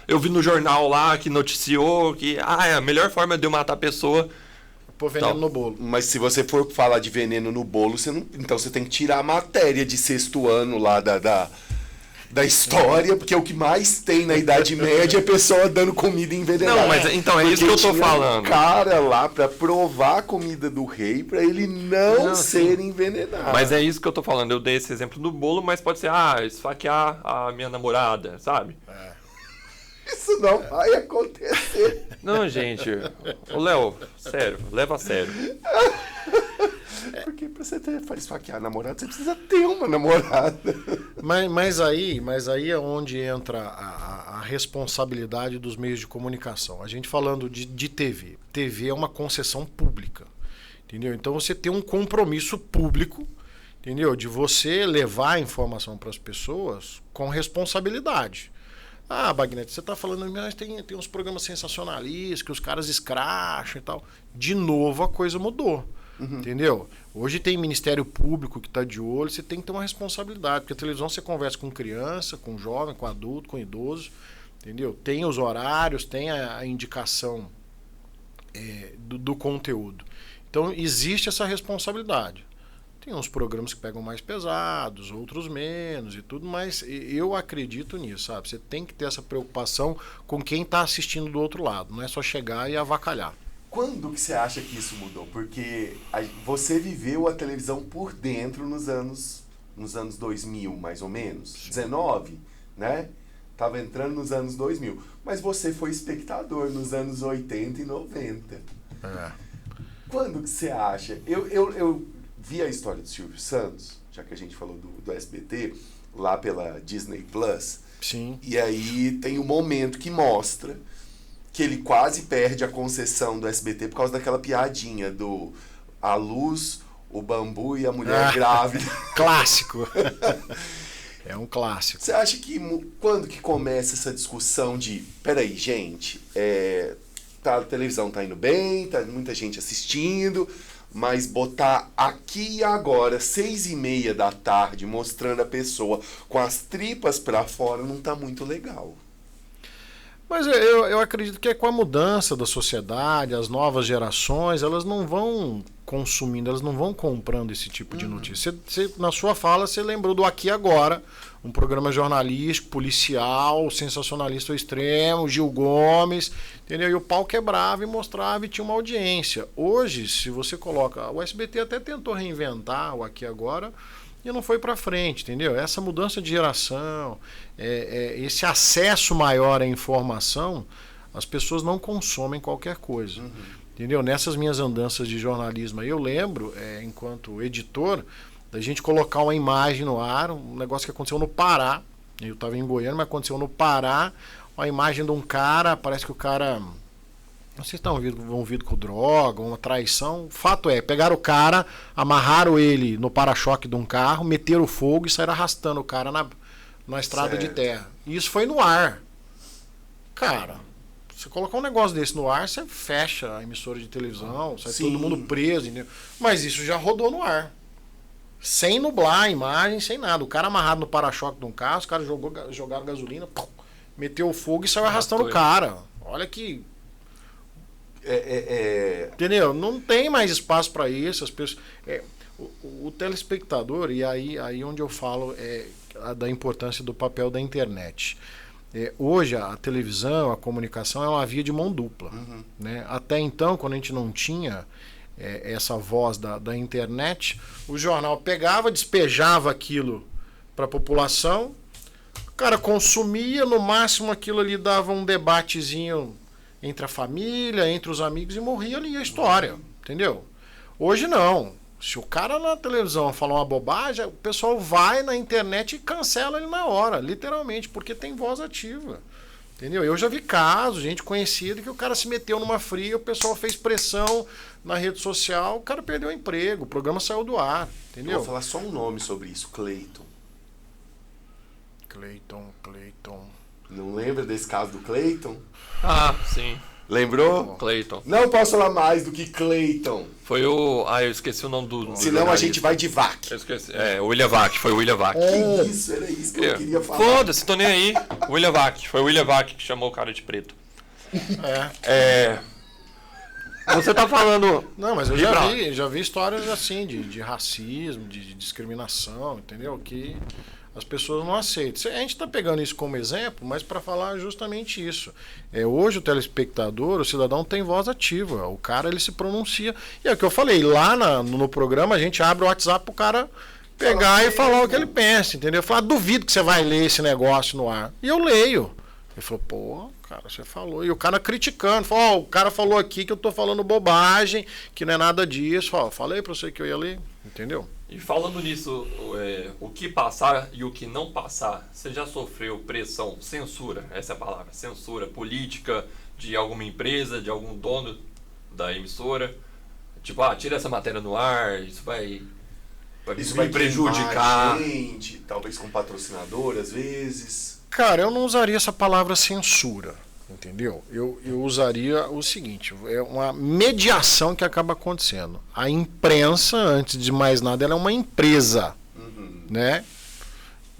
Eu vi no jornal lá que noticiou que a melhor forma de eu matar a pessoa... Pôr veneno no bolo. Mas se você for falar de veneno no bolo, então você tem que tirar a matéria de 6º ano lá da história, porque o que mais tem na Idade Média é pessoa dando comida envenenada. Não, mas então é isso que eu tô falando. Um cara lá pra provar a comida do rei pra ele não ser envenenado. Mas é isso que eu tô falando. Eu dei esse exemplo do bolo, mas pode ser, esfaquear a minha namorada, sabe? Isso não vai acontecer. Não, gente. Ô, Léo, sério, leva a sério. Porque pra você esfaquear a namorada, você precisa ter uma namorada. Mas aí é onde entra a responsabilidade dos meios de comunicação. A gente falando de TV. TV é uma concessão pública, entendeu? Então você tem um compromisso público, entendeu? De você levar a informação para as pessoas com responsabilidade. Bagnete, você está falando, mas tem uns programas sensacionalistas que os caras escracham e tal. De novo a coisa mudou. Entendeu? Hoje tem Ministério Público que está de olho, você tem que ter uma responsabilidade, porque a televisão você conversa com criança, com jovem, com adulto, com idoso, entendeu? Tem os horários, tem a indicação do conteúdo. Então existe essa responsabilidade. Tem uns programas que pegam mais pesados, outros menos e tudo, mas eu acredito nisso, sabe? Você tem que ter essa preocupação com quem está assistindo do outro lado, não é só chegar e avacalhar. Quando que você acha que isso mudou? Porque você viveu a televisão por dentro nos anos 2000, mais ou menos. 19, né? Tava entrando nos anos 2000. Mas você foi espectador nos anos 80 e 90. Quando que você acha? Eu vi a história do Silvio Santos, já que a gente falou do SBT, lá pela Disney Plus. Sim. E aí tem um momento que mostra que ele quase perde a concessão do SBT por causa daquela piadinha do a luz, o bambu e a mulher grávida. Clássico. É um clássico. Você acha que quando que começa essa discussão de peraí, gente, a televisão tá indo bem, tá muita gente assistindo, mas botar aqui e agora, 6:30 da tarde, mostrando a pessoa com as tripas pra fora, não tá muito legal. Mas eu acredito que é com a mudança da sociedade, as novas gerações, elas não vão consumindo, elas não vão comprando esse tipo de notícia. Você, na sua fala, você lembrou do Aqui e Agora, um programa jornalístico, policial, sensacionalista ao extremo, Gil Gomes, entendeu? E o pau quebrava e mostrava e tinha uma audiência. Hoje, se você coloca... O SBT até tentou reinventar o Aqui e Agora e não foi para frente, entendeu? Essa mudança de geração, esse acesso maior à informação, as pessoas não consomem qualquer coisa. Entendeu? Nessas minhas andanças de jornalismo aí, eu lembro, enquanto editor, da gente colocar uma imagem no ar, um negócio que aconteceu no Pará. Eu estava em Goiânia, mas aconteceu no Pará, uma imagem de um cara, parece que o cara... Não sei se está envolvido com droga, uma traição. Fato é, pegaram o cara, amarraram ele no para-choque de um carro, meteram fogo e saíram arrastando o cara na estrada de terra. E isso foi no ar. Cara, você colocar um negócio desse no ar, você fecha a emissora de televisão, sai todo mundo preso, entendeu? Mas isso já rodou no ar. Sem nublar a imagem, sem nada. O cara amarrado no para-choque de um carro, os caras jogaram gasolina, meteu o fogo e saiu arrastando o cara. Olha que... Entendeu? Não tem mais espaço para isso. As pessoas, o telespectador, e aí onde eu falo da importância do papel da internet. Hoje a televisão, a comunicação é uma via de mão dupla. Né? Até então, quando a gente não tinha essa voz da internet, o jornal pegava, despejava aquilo para a população, o cara consumia, no máximo aquilo ali dava um debatezinho entre a família, entre os amigos, e morria ali a história, entendeu? Hoje não. Se o cara na televisão falar uma bobagem, o pessoal vai na internet e cancela ele na hora, literalmente, porque tem voz ativa. Entendeu? Eu já vi casos, gente conhecida, que o cara se meteu numa fria, o pessoal fez pressão na rede social, o cara perdeu o emprego, o programa saiu do ar. Entendeu? Eu vou falar só um nome sobre isso, Cleiton. Cleiton. Não lembra desse caso do Cleiton? Ah, sim. Lembrou? Cleiton. Não posso falar mais do que Cleiton. Foi o... Ah, eu esqueci o nome do Senão a jornalista. gente vai de vac. Eu esqueci. É, o William Vac. Foi o William Vac. Que isso, era isso que eu queria falar. Foda-se, tô nem aí. William Vac. Foi o William Vac que chamou o cara de preto. Você tá falando... Não, mas eu Liberal. já vi histórias assim, de racismo, de discriminação, entendeu? Que as pessoas não aceitam. A gente está pegando isso como exemplo, mas para falar justamente isso. Hoje o telespectador, o cidadão tem voz ativa. O cara, ele se pronuncia. E é o que eu falei, lá no programa a gente abre o WhatsApp pro cara pegar e falar o que ele pensa, entendeu? Falar, duvido que você vai ler esse negócio no ar. E eu leio. Ele falou, pô, cara, você falou. E o cara criticando, falou, o cara falou aqui que eu tô falando bobagem, que não é nada disso. Falei pra você que eu ia ler, entendeu? E falando nisso, o que passar e o que não passar, você já sofreu pressão, censura, essa é a palavra, censura política de alguma empresa, de algum dono da emissora? Tipo, tira essa matéria no ar, isso vai me prejudicar. A gente, talvez com patrocinador, às vezes. Cara, eu não usaria essa palavra censura, entendeu? Eu usaria o seguinte, é uma mediação que acaba acontecendo. A imprensa, antes de mais nada, ela é uma empresa, né?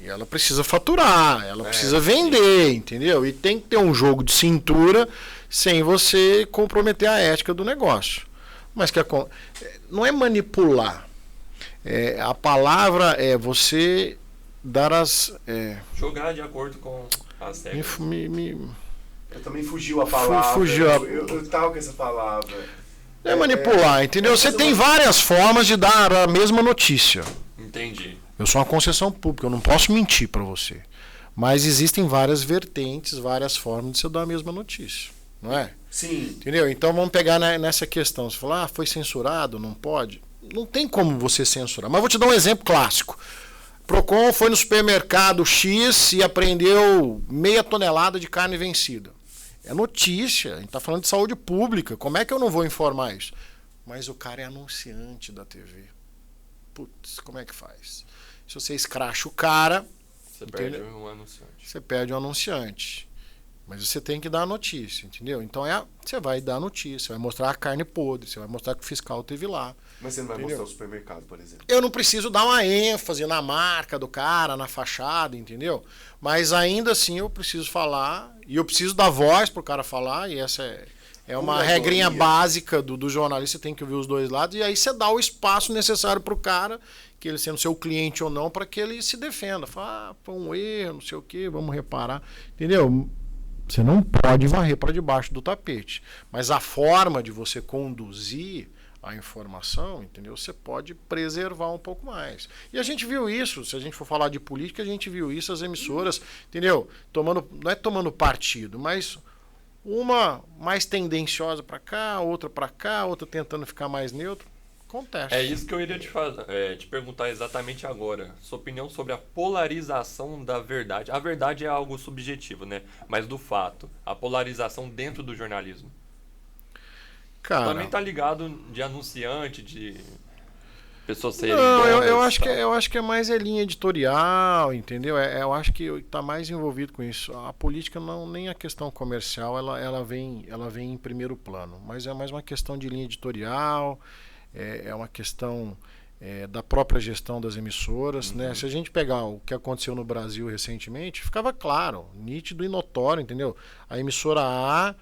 E ela precisa faturar, ela precisa vender, entendeu? E tem que ter um jogo de cintura sem você comprometer a ética do negócio. Mas não é manipular. A palavra é você dar as... Jogar de acordo com as regras. Eu também fugiu a palavra. Eu tava com essa palavra. É manipular, entendeu? Você tem várias formas de dar a mesma notícia. Entendi. Eu sou uma concessão pública, eu não posso mentir para você. Mas existem várias vertentes, várias formas de você dar a mesma notícia, não é? Sim. Entendeu? Então vamos pegar nessa questão. Você fala, foi censurado, não pode? Não tem como você censurar. Mas vou te dar um exemplo clássico. Procon foi no supermercado X e apreendeu 0,5 tonelada de carne vencida. É notícia, a gente está falando de saúde pública. Como é que eu não vou informar isso? Mas o cara é anunciante da TV. Putz, como é que faz? Se você escracha o cara... Você perde um anunciante. Você perde um anunciante. Mas você tem que dar a notícia, entendeu? Então você vai dar a notícia, vai mostrar a carne podre, você vai mostrar que o fiscal esteve lá. Mas você não vai mostrar o supermercado, por exemplo. Eu não preciso dar uma ênfase na marca do cara, na fachada, entendeu? Mas ainda assim eu preciso falar, e eu preciso dar voz pro cara falar, e essa é uma regrinha básica do jornalista, você tem que ouvir os dois lados, e aí você dá o espaço necessário pro cara, que ele sendo seu cliente ou não, para que ele se defenda. Fala, foi um erro, não sei o quê, vamos reparar, entendeu? Você não pode varrer para debaixo do tapete. Mas a forma de você conduzir a informação, entendeu? Você pode preservar um pouco mais. E a gente viu isso, se a gente for falar de política, a gente viu isso, as emissoras, entendeu? Não é tomando partido, mas uma mais tendenciosa para cá, outra tentando ficar mais neutro. Acontece. É isso que eu iria te perguntar exatamente agora. Sua opinião sobre a polarização da verdade. A verdade é algo subjetivo, né? Mas do fato, a polarização dentro do jornalismo. Cara, também tá ligado de anunciante, de pessoas serem não, donas, eu acho que é mais linha editorial, entendeu? Eu acho que está mais envolvido com isso. A política não, nem a questão comercial, ela vem em primeiro plano, mas é mais uma questão de linha editorial. É uma questão da própria gestão das emissoras, né? Se a gente pegar o que aconteceu no Brasil recentemente, ficava claro, nítido e notório, entendeu? A emissora A,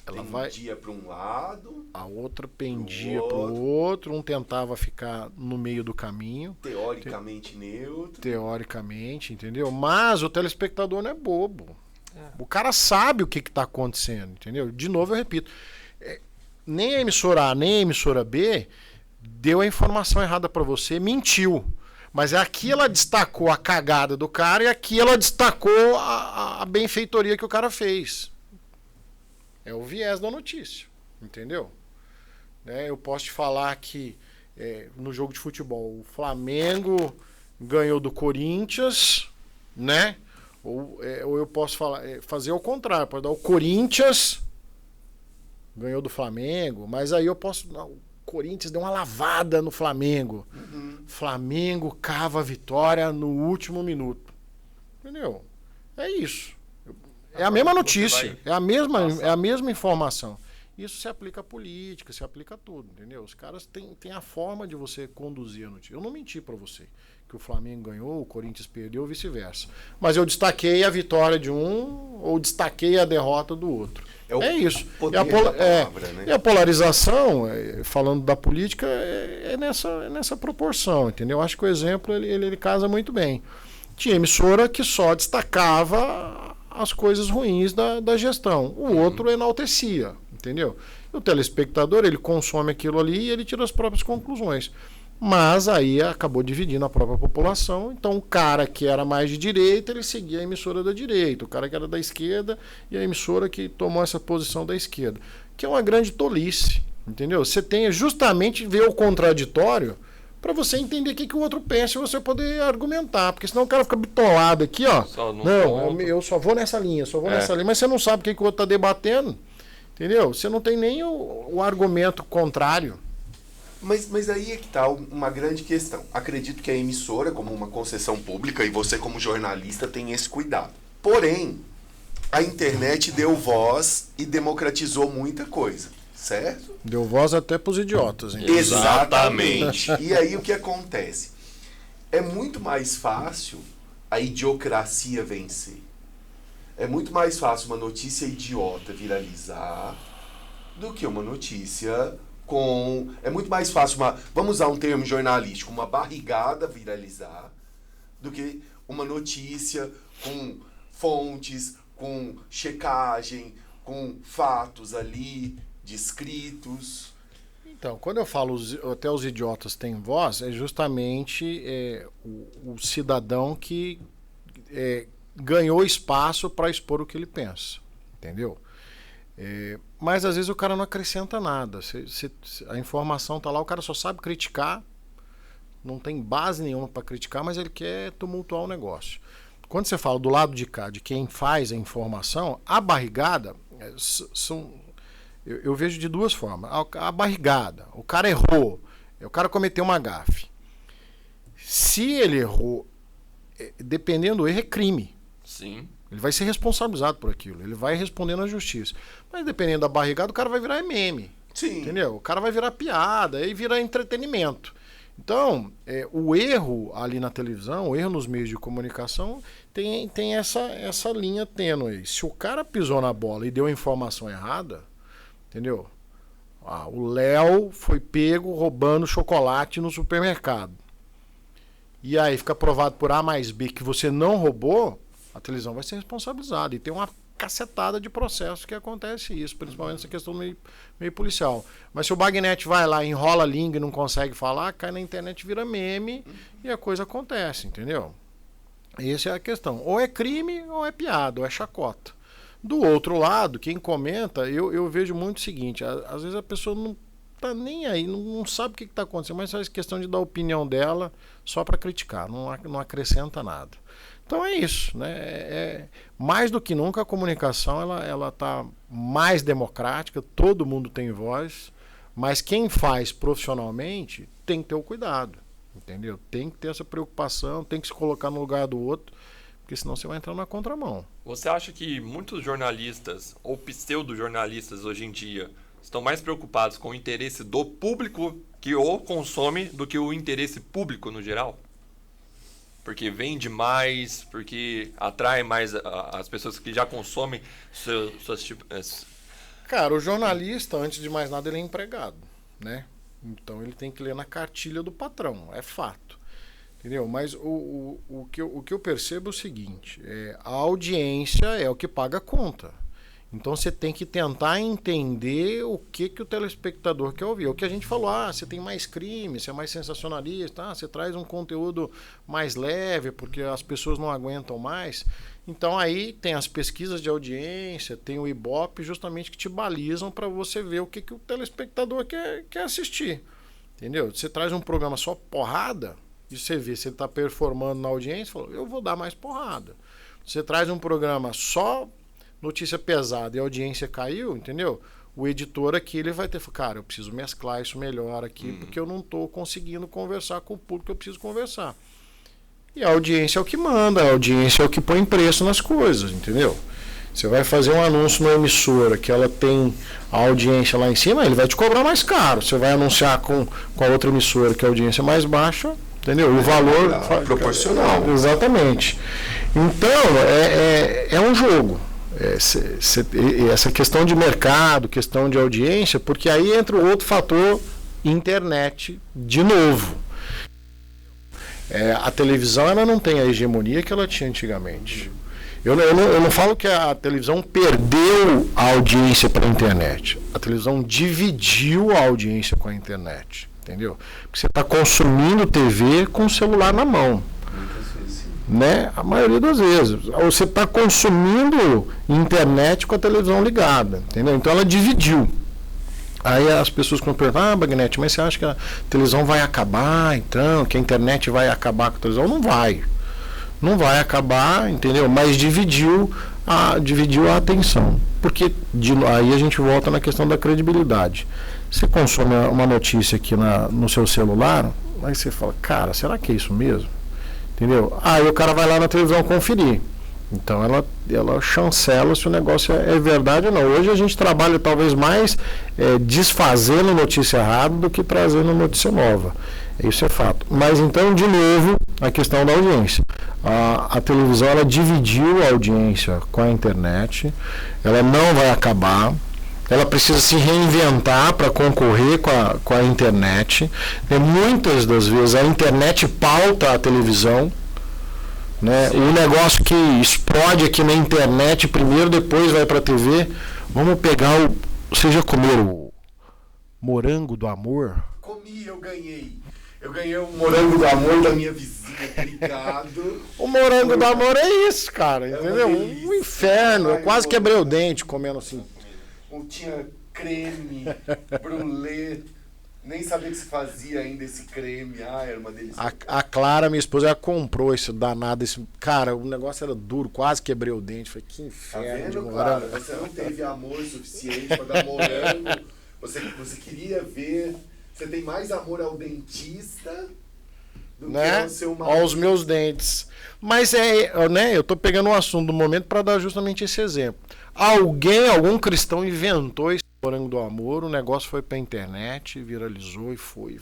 ela pendia para um lado, a outra pendia para o outro, um tentava ficar no meio do caminho. Teoricamente neutro. Teoricamente, entendeu? Mas o telespectador não é bobo. O cara sabe o que está acontecendo, entendeu? De novo eu repito, nem a emissora A, nem a emissora B deu a informação errada para você, mentiu. Mas aqui ela destacou a cagada do cara e aqui ela destacou a benfeitoria que o cara fez. É o viés da notícia, entendeu? Eu posso te falar que no jogo de futebol, o Flamengo ganhou do Corinthians, né? Ou eu posso fazer ao contrário, pode dar o Corinthians ganhou do Flamengo, mas aí eu posso... Não, o Corinthians deu uma lavada no Flamengo. Flamengo cava a vitória no último minuto. Entendeu? É isso. É a mesma notícia, é a mesma informação. Isso se aplica à política, se aplica a tudo, entendeu? Os caras têm a forma de você conduzir a notícia. Eu não menti para você que o Flamengo ganhou, o Corinthians perdeu, ou vice-versa. Mas eu destaquei a vitória de um ou destaquei a derrota do outro. É isso. E a polarização, falando da política, é nessa proporção, entendeu? Acho que o exemplo ele casa muito bem. Tinha emissora que só destacava as coisas ruins da gestão. O outro enaltecia, entendeu? E o telespectador, ele consome aquilo ali e ele tira as próprias conclusões. Mas aí acabou dividindo a própria população. Então o cara que era mais de direita, ele seguia a emissora da direita. O cara que era da esquerda e a emissora que tomou essa posição da esquerda. Que é uma grande tolice, entendeu? Você tem justamente ver o contraditório para você entender o que o outro pensa e você poder argumentar. Porque senão o cara fica bitolado aqui, ó. Eu só vou nessa linha, mas você não sabe o que o outro está debatendo, entendeu? Você não tem nem o argumento contrário. Mas aí é que está uma grande questão. Acredito que a emissora, como uma concessão pública, e você como jornalista tem esse cuidado. Porém, a internet deu voz e democratizou muita coisa, certo? Deu voz até para os idiotas. Hein? Exatamente. E aí o que acontece? É muito mais fácil a idiocracia vencer. É muito mais fácil uma notícia idiota viralizar do que uma notícia... É muito mais fácil vamos usar um termo jornalístico, uma barrigada viralizar, do que uma notícia com fontes, com checagem, com fatos ali descritos. Então, quando eu falo até os idiotas têm voz, é justamente o cidadão que ganhou espaço para expor o que ele pensa, entendeu? Mas às vezes o cara não acrescenta nada. A informação está lá, o cara só sabe criticar, não tem base nenhuma para criticar, mas ele quer tumultuar o negócio. Quando você fala do lado de cá, de quem faz a informação, a barrigada, eu vejo de duas formas. A barrigada, o cara errou, o cara cometeu uma gafe. Se ele errou, dependendo do erro, é crime. Sim. Ele vai ser responsabilizado por aquilo. Ele vai responder na justiça. Mas dependendo da barrigada, o cara vai virar meme. Sim. Entendeu? O cara vai virar piada, aí vira entretenimento. Então, o erro ali na televisão, o erro nos meios de comunicação, tem essa linha tênue. Se o cara pisou na bola e deu a informação errada, entendeu? O Léo foi pego roubando chocolate no supermercado. E aí fica provado por A mais B que você não roubou, a televisão vai ser responsabilizada. E tem uma cacetada de processos que acontece isso, principalmente nessa questão do meio policial. Mas se o Bagnete vai lá, enrola a língua e não consegue falar, cai na internet, vira meme e a coisa acontece, entendeu? Essa é a questão. Ou é crime, ou é piada, ou é chacota. Do outro lado, quem comenta, eu vejo muito o seguinte, às vezes a pessoa não tá nem aí, não sabe o que está acontecendo, mas faz questão de dar a opinião dela só para criticar, não acrescenta nada. Então é isso, né? Mais do que nunca a comunicação ela está mais democrática, todo mundo tem voz, mas quem faz profissionalmente tem que ter o cuidado, entendeu? Tem que ter essa preocupação, tem que se colocar no lugar do outro, porque senão você vai entrar na contramão. Você acha que muitos jornalistas ou pseudo-jornalistas hoje em dia estão mais preocupados com o interesse do público que o consome do que o interesse público no geral? Porque vende mais, porque atrai mais as pessoas que já consomem suas tipos. Cara, o jornalista, antes de mais nada, ele é empregado, né? Então ele tem que ler na cartilha do patrão, é fato. Entendeu? Mas o que eu percebo é o seguinte, a audiência é o que paga a conta. Então você tem que tentar entender o que o telespectador quer ouvir. O que a gente falou, você tem mais crime, você é mais sensacionalista, você traz um conteúdo mais leve, porque as pessoas não aguentam mais. Então aí tem as pesquisas de audiência, tem o Ibope, justamente que te balizam para você ver o que o telespectador quer assistir. Entendeu? Você traz um programa só porrada e você vê se ele está performando na audiência, fala, eu vou dar mais porrada. Você traz um programa só notícia pesada e a audiência caiu, entendeu? O editor aqui, ele vai ter, cara, eu preciso mesclar isso melhor aqui, porque eu não estou conseguindo conversar com o público que eu preciso conversar. E a audiência é o que manda, a audiência é o que põe preço nas coisas, entendeu? Você vai fazer um anúncio numa emissora que ela tem a audiência lá em cima, ele vai te cobrar mais caro. Você vai anunciar com a outra emissora que a audiência é mais baixa, entendeu? O valor... proporcional. Exatamente. Então, é um jogo. Essa questão de mercado, questão de audiência, porque aí entra o outro fator, internet, de novo. A televisão ela não tem a hegemonia que ela tinha antigamente. Eu não falo que a televisão perdeu a audiência para a internet. A televisão dividiu a audiência com a internet. Entendeu? Porque você está consumindo TV com o celular na mão. Né? A maioria das vezes. Você está consumindo internet com a televisão ligada. Entendeu? Então ela dividiu. Aí as pessoas que perguntam, Bagnete, mas você acha que a televisão vai acabar, então, que a internet vai acabar com a televisão? Não vai. Não vai acabar, entendeu? Mas dividiu a atenção. Porque aí a gente volta na questão da credibilidade. Você consome uma notícia aqui no seu celular, aí você fala, cara, será que é isso mesmo? Entendeu? Aí o cara vai lá na televisão conferir. Então ela chancela se o negócio é verdade ou não. Hoje a gente trabalha talvez mais desfazendo notícia errada do que trazendo notícia nova. Isso é fato. Mas então, de novo, a questão da audiência. A televisão ela dividiu a audiência com a internet. Ela não vai acabar. Ela precisa se reinventar para concorrer com a internet. Muitas das vezes a internet pauta a televisão. Né? O negócio que explode aqui na internet primeiro, depois vai para a TV. Vamos pegar Vocês já comeram o morango do amor? Comi, eu ganhei. Eu ganhei o morango do amor da minha vizinha, obrigado. O morango do amor é isso, cara, entendeu? Um inferno. Eu quase quebrei o dente comendo assim. Tinha creme, brulê. Nem sabia que se fazia ainda esse creme. Era uma delícia. A Clara, minha esposa, ela comprou esse danado. Cara, o negócio era duro, quase quebrei o dente. Falei, que inferno. Tá vendo, Clara? Você não teve amor suficiente para dar morango. Você queria ver. Você tem mais amor ao dentista do que ao seu marido. Aos meus dentes. Mas né, eu tô pegando um assunto do momento para dar justamente esse exemplo. Algum cristão inventou esse morango do amor, o negócio foi pra internet, viralizou e foi.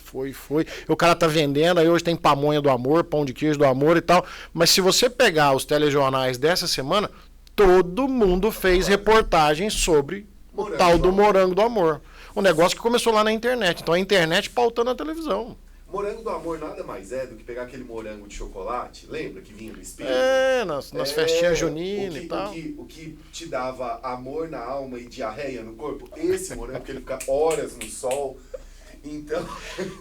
O cara tá vendendo, aí hoje tem pamonha do amor, pão de queijo do amor e tal. Mas se você pegar os telejornais dessa semana, todo mundo fez reportagem sobre o tal do morango do amor. Um negócio que começou lá na internet. Então a internet pautando a televisão. Morango do amor nada mais do que pegar aquele morango de chocolate, lembra que vinha no espelho? Nas festinhas juninas e tal. O que te dava amor na alma e diarreia no corpo, esse morango, que ele fica horas no sol. Então...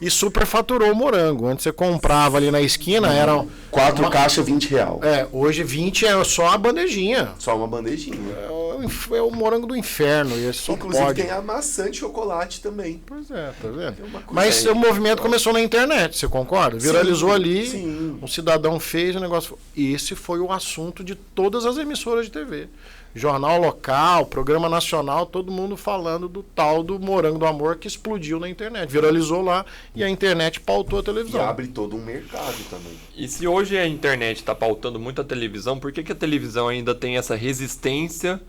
E superfaturou o morango. Antes você comprava ali na esquina, eram... 4 caixas, R$20. Hoje 20 é só a bandejinha. Só uma bandejinha. É o morango do inferno. E só inclusive pode. Tem a maçã de chocolate também. Pois é, tá vendo? Mas o movimento começou na internet, você concorda? Viralizou ali, sim. Um cidadão fez o negócio. Esse foi o assunto de todas as emissoras de TV. Jornal local, programa nacional, todo mundo falando do tal do morango do amor que explodiu na internet. Viralizou lá e a internet pautou a televisão. E abre todo um mercado também. E se hoje a internet está pautando muito a televisão, por que a televisão ainda tem essa resistência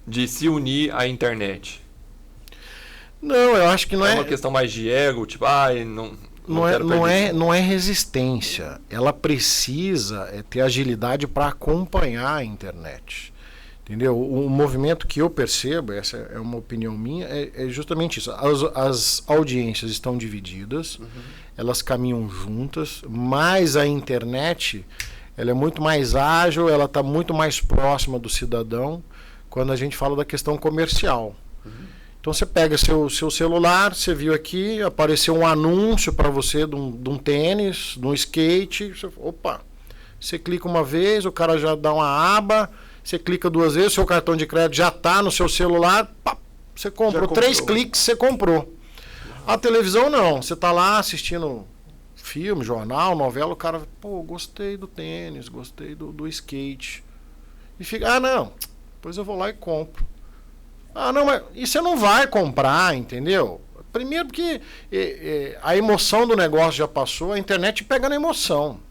de se unir à internet? Não, eu acho que não é... É uma questão mais de ego, tipo, não é resistência. Ela precisa ter agilidade para acompanhar a internet. Entendeu? O movimento que eu percebo, essa é uma opinião minha, é justamente isso. As audiências estão divididas, elas caminham juntas, mas a internet ela é muito mais ágil, ela está muito mais próxima do cidadão quando a gente fala da questão comercial. Então você pega seu celular, você viu aqui, apareceu um anúncio para você de um tênis, de um skate, você clica uma vez, o cara já dá uma aba, você clica 2 vezes, seu cartão de crédito já está no seu celular, você comprou. 3 cliques, você comprou. A televisão não. Você tá lá assistindo filme, jornal, novela, o cara, pô, gostei do tênis, gostei do skate. E fica, não, depois eu vou lá e compro. Não, mas e você não vai comprar, entendeu? Primeiro porque a emoção do negócio já passou, a internet pega na emoção.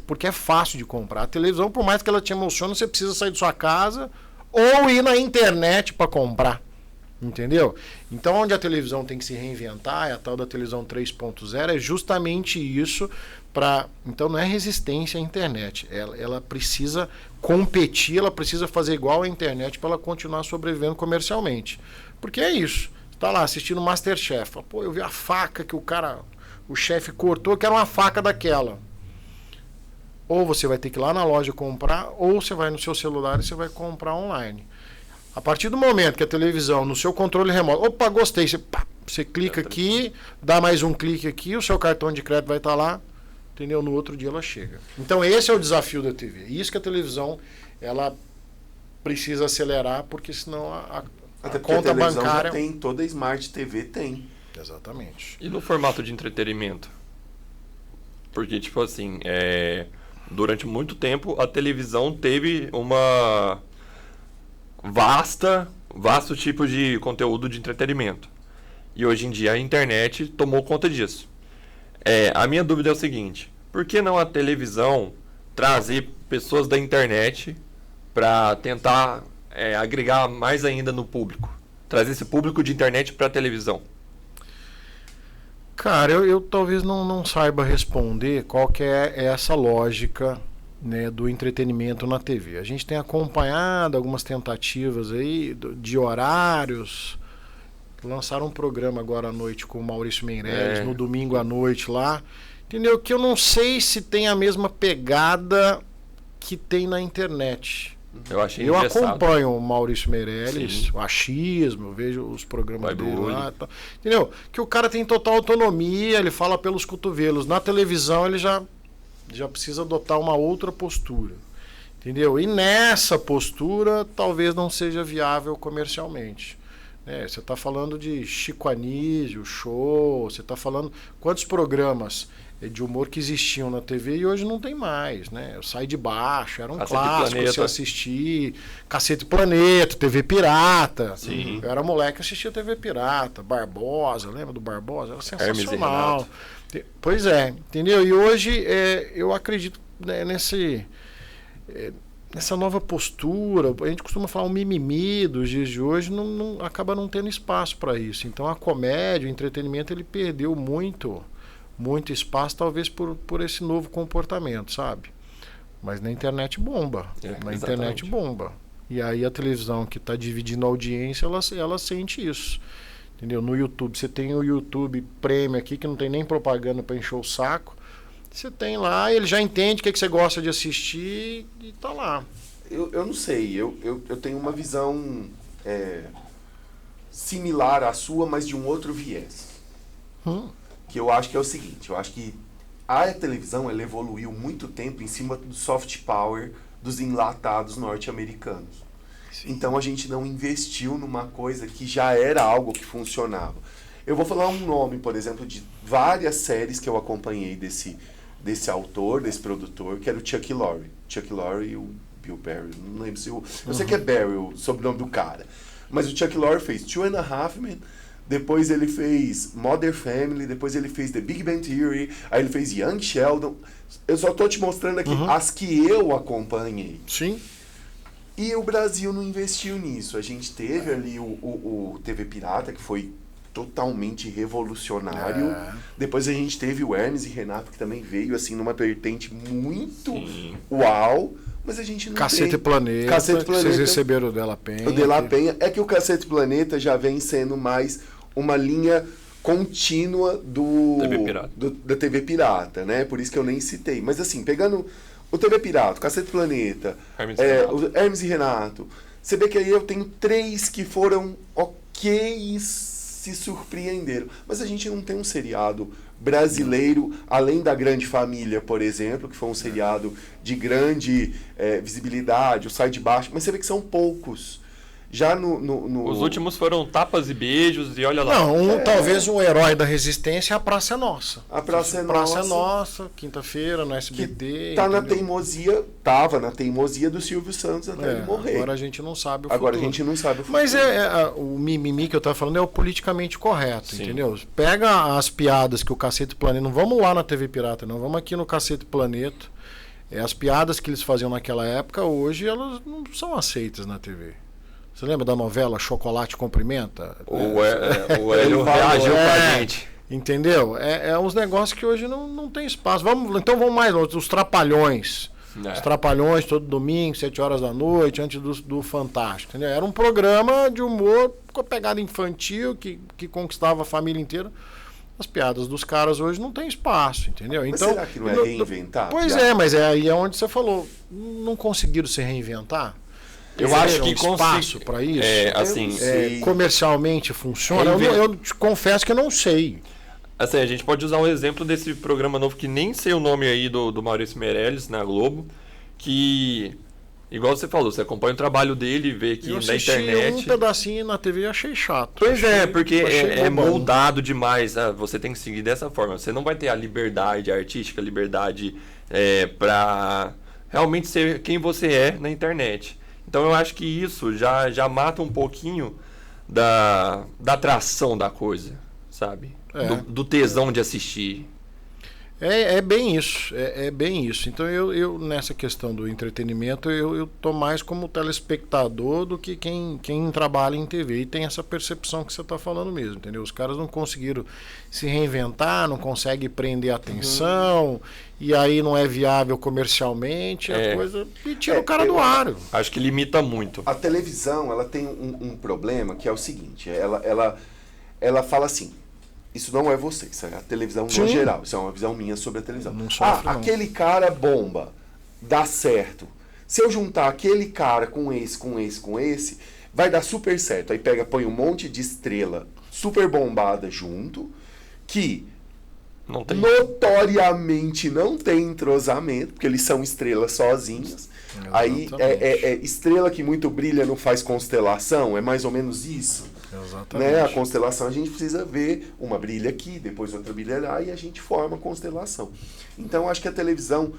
Porque é fácil de comprar. A televisão, por mais que ela te emocione, você precisa sair de sua casa ou ir na internet para comprar. Entendeu? Então, onde a televisão tem que se reinventar, é a tal da televisão 3.0, é justamente isso. Então, não é resistência à internet. Ela precisa competir, ela precisa fazer igual à internet para ela continuar sobrevivendo comercialmente. Porque é isso. Você está lá assistindo Masterchef. Fala, pô, eu vi a faca que o chefe cortou, que era uma faca daquela. Ou você vai ter que ir lá na loja comprar, ou você vai no seu celular e você vai comprar online. A partir do momento que a televisão, no seu controle remoto, opa, gostei, você clica aqui, dá mais um clique aqui, o seu cartão de crédito vai estar lá, entendeu? No outro dia ela chega. Então esse é o desafio da TV. Isso que a televisão, ela precisa acelerar, porque senão a conta a televisão bancária... já tem, toda Smart TV tem. Exatamente. E no formato de entretenimento? Porque, tipo assim, durante muito tempo a televisão teve uma... vasto tipo de conteúdo de entretenimento. E hoje em dia a internet tomou conta disso. A minha dúvida é o seguinte: por que não a televisão trazer pessoas da internet para tentar agregar mais ainda no público? Trazer esse público de internet para a televisão? Cara, eu talvez não saiba responder qual que é essa lógica, né, do entretenimento na TV. A gente tem acompanhado algumas tentativas aí de horários. Lançaram um programa agora à noite com o Maurício Meirelles, no domingo à noite lá. Entendeu? Que eu não sei se tem a mesma pegada que tem na internet. Eu acompanho o Maurício Meirelles, o Achismo, eu vejo os programas dele lá. Tá. Entendeu? Que o cara tem total autonomia, ele fala pelos cotovelos. Na televisão ele já precisa adotar uma outra postura, entendeu? E nessa postura talvez não seja viável comercialmente. Você está falando de Chico Anísio, Show, você está falando quantos programas de humor que existiam na TV e hoje não tem mais, né? Sai de Baixo, era um clássico você assistir, Cacete Planeta, TV Pirata. Sim. Eu era moleque, assistia TV Pirata, Barbosa, lembra do Barbosa? Era sensacional. Pois é, entendeu? E hoje eu acredito, né, nessa nova postura. A gente costuma falar um mimimi dos dias de hoje, acaba não tendo espaço para isso. Então a comédia, o entretenimento, ele perdeu muito espaço, talvez por esse novo comportamento, sabe? Mas na internet bomba. Internet bomba. E aí a televisão que está dividindo a audiência, ela sente isso. Entendeu? No YouTube, você tem o YouTube Premium aqui, que não tem nem propaganda para encher o saco. Você tem lá, ele já entende o que você gosta de assistir e tá lá. Eu não sei, eu tenho uma visão similar à sua, mas de um outro viés. Que eu acho que é o seguinte: eu acho que a televisão ela evoluiu muito tempo em cima do soft power dos enlatados norte-americanos. Então a gente não investiu numa coisa que já era algo que funcionava. Eu vou falar um nome, por exemplo, de várias séries que eu acompanhei desse autor, desse produtor, que era o Chuck Lorre. Chuck Lorre e o Bill Berry. Não lembro se eu sei que é Berry o sobrenome do cara. Mas o Chuck Lorre fez Two and a Half Men, depois ele fez Modern Family, depois ele fez The Big Bang Theory, aí ele fez Young Sheldon. Eu só tô te mostrando aqui as que eu acompanhei. Sim. E o Brasil não investiu nisso. A gente teve ali o TV Pirata, que foi totalmente revolucionário. Depois a gente teve o Hermes e Renato, que também veio assim numa vertente muito uau, mas a gente não Cacete tem. Planeta. Cacete Planeta. Vocês receberam o Della Penha. O Della Penha. É que o Cacete Planeta já vem sendo mais uma linha contínua da TV Pirata, né? Por isso que eu nem citei. Mas assim, pegando o TV Pirata, o Cacete Planeta, o Hermes e Renato, você vê que aí eu tenho 3 que foram ok, se surpreenderam. Mas a gente não tem um seriado brasileiro, além da Grande Família, por exemplo, que foi um seriado de grande visibilidade, o Sai de Baixo, mas você vê que são poucos. Já no... Os últimos foram tapas e beijos e olha lá. Não, talvez um herói da resistência é a Praça é Nossa. A Praça é Praça Nossa. é Nossa, quinta-feira, no SBT. Tá na entendeu? teimosia, tava na teimosia do Silvio Santos até ele morrer. Agora a gente não sabe o Agora a futuro. gente não sabe o futuro. Mas o mimimi que eu tava falando é o politicamente correto, Sim. entendeu? Pega as piadas que o Cacete Planeta... Não vamos lá na TV Pirata, não. Vamos aqui no Cacete Planeta. As piadas que eles faziam naquela época, hoje elas não são aceitas na TV. Você lembra da novela Chocolate Cumprimenta? O Hélio reagiu com a gente. Entendeu? É uns negócios que hoje não tem espaço. Então vamos mais longe. Os Trapalhões. Os Trapalhões, todo domingo, 7 horas da noite, antes do Fantástico. Entendeu? Era um programa de humor com a pegada infantil que conquistava a família inteira. As piadas dos caras hoje não tem espaço, entendeu? Mas Então, será que não é reinventar? Pois mas aí é onde você falou. Não conseguiram se reinventar? Eu acho que espaço para isso. Assim, comercialmente funciona? Eu te confesso que eu não sei. Assim, a gente pode usar um exemplo desse programa novo que nem sei o nome aí do Maurício Meirelles na Globo, que, igual você falou, você acompanha o trabalho dele, vê que Eu na assisti internet... um pedacinho na TV e achei chato. Pois porque achei é bobão. moldado demais. Você tem que seguir dessa forma. Você não vai ter a liberdade artística, a liberdade para realmente ser quem você é na internet. Então eu acho que isso já mata um pouquinho da atração da coisa, sabe? Do tesão de assistir. É bem isso, é bem isso. Então eu nessa questão do entretenimento, eu tô mais como telespectador do que quem trabalha em TV. E tem essa percepção que você está falando mesmo, entendeu? Os caras não conseguiram se reinventar, não conseguem prender a atenção, e aí não é viável comercialmente, a coisa... E tira o cara do ar. Acho que limita muito. A televisão, ela tem um problema que é o seguinte, ela fala assim, isso não é você, isso é a televisão no geral, isso é uma visão minha sobre a televisão. Não sofre, não. Aquele cara bomba, dá certo. Se eu juntar aquele cara com esse, vai dar super certo. Aí põe um monte de estrela super bombada junto, que notoriamente não tem entrosamento, porque eles são estrelas sozinhas. Exatamente. Aí estrela que muito brilha não faz constelação, é mais ou menos isso. Exatamente. Né? A constelação a gente precisa ver, uma brilha aqui, depois outra brilha lá, e a gente forma a constelação. Então acho que a televisão,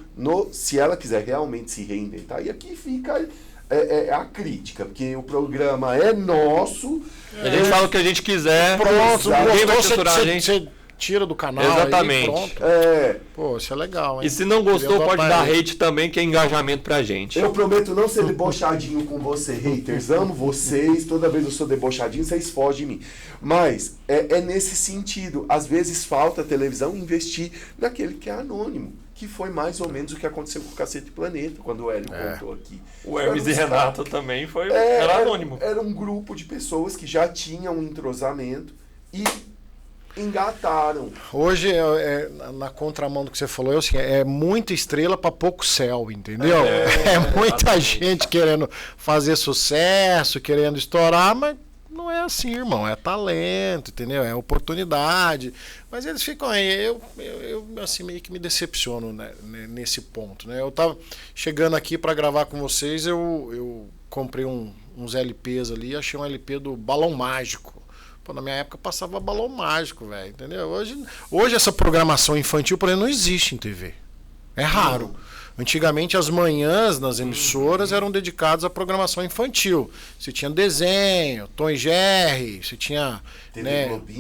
se ela quiser realmente se reinventar, e aqui fica a crítica, porque o programa é nosso. A gente fala o que a gente quiser, Pronto, ninguém vai censurar a gente. Você tira do canal. Exatamente. Aí, pronto. Pô, isso é legal, hein? E se não gostou, pode dar aí. hate também, que é engajamento pra gente. Eu prometo não ser debochadinho com você, haters. Amo vocês. Toda vez eu sou debochadinho, vocês fogem de mim. Mas é nesse sentido. Às vezes falta a televisão investir naquele que é anônimo. Que foi mais ou menos o que aconteceu com o Cacete Planeta, quando o Hélio contou aqui. O Hermes e Renato também era anônimo. Era um grupo de pessoas que já tinham um entrosamento e engataram. Hoje, na contramão do que você falou, é muita estrela para pouco céu, entendeu? É muita gente querendo fazer sucesso, querendo estourar, mas não é assim, irmão. É talento, entendeu? É oportunidade. Mas eles ficam aí. Eu assim, meio que me decepciono, né, nesse ponto, né? Eu tava chegando aqui para gravar com vocês, eu comprei uns LPs ali, achei um LP do Balão Mágico. Pô, na minha época passava Balão Mágico, velho, entendeu? Hoje essa programação infantil, por exemplo, não existe em TV. É raro. Antigamente as manhãs nas emissoras eram dedicadas à programação infantil. Você tinha desenho, Tom e Jerry, você tinha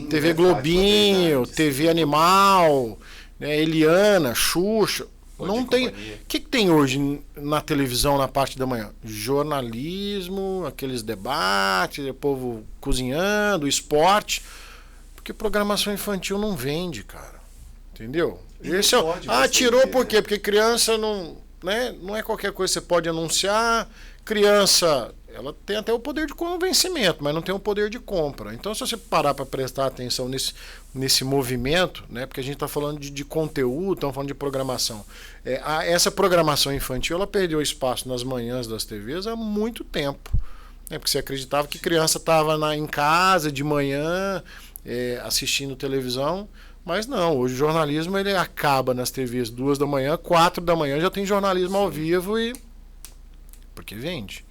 TV Globinho, TV Animal, Eliana, Xuxa. Não tem. O que tem hoje na televisão na parte da manhã? Jornalismo, aqueles debates, o povo cozinhando, esporte. Porque programação infantil não vende, cara. Entendeu? Tirou por quê? Porque criança não é qualquer coisa que você pode anunciar. Criança, ela tem até o poder de convencimento, mas não tem o poder de compra. Então, se você parar para prestar atenção nesse movimento, né, porque a gente está falando de conteúdo, estamos falando de programação. Essa programação infantil, ela perdeu espaço nas manhãs das TVs há muito tempo. Né, porque você acreditava que criança estava em casa de manhã, assistindo televisão. Mas não, hoje o jornalismo ele acaba nas TVs 2 da manhã, 4 da manhã já tem jornalismo ao vivo porque vende,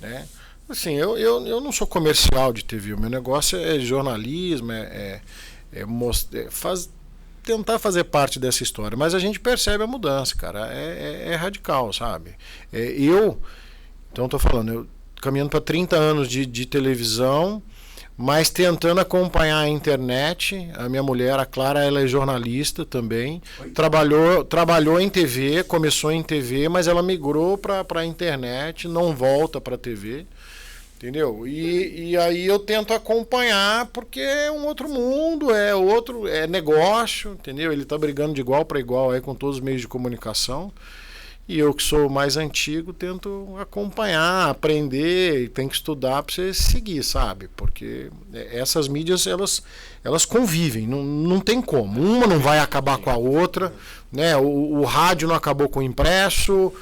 né? Assim, eu não sou comercial de TV. O meu negócio é jornalismo, tentar fazer parte dessa história. Mas a gente percebe a mudança, cara. É radical, sabe? Então estou falando, eu caminhando para 30 anos de televisão, mas tentando acompanhar a internet. A minha mulher, a Clara, ela é jornalista também. Trabalhou em TV, começou em TV, mas ela migrou para a internet, não volta para a TV. Entendeu? E aí eu tento acompanhar, porque é um outro mundo, é negócio, entendeu? Ele está brigando de igual para igual aí com todos os meios de comunicação. E eu, que sou mais antigo, tento acompanhar, aprender, e tem que estudar para você seguir, sabe? Porque essas mídias, elas convivem, não tem como. Uma não vai acabar com a outra, né? O rádio não acabou com o impresso,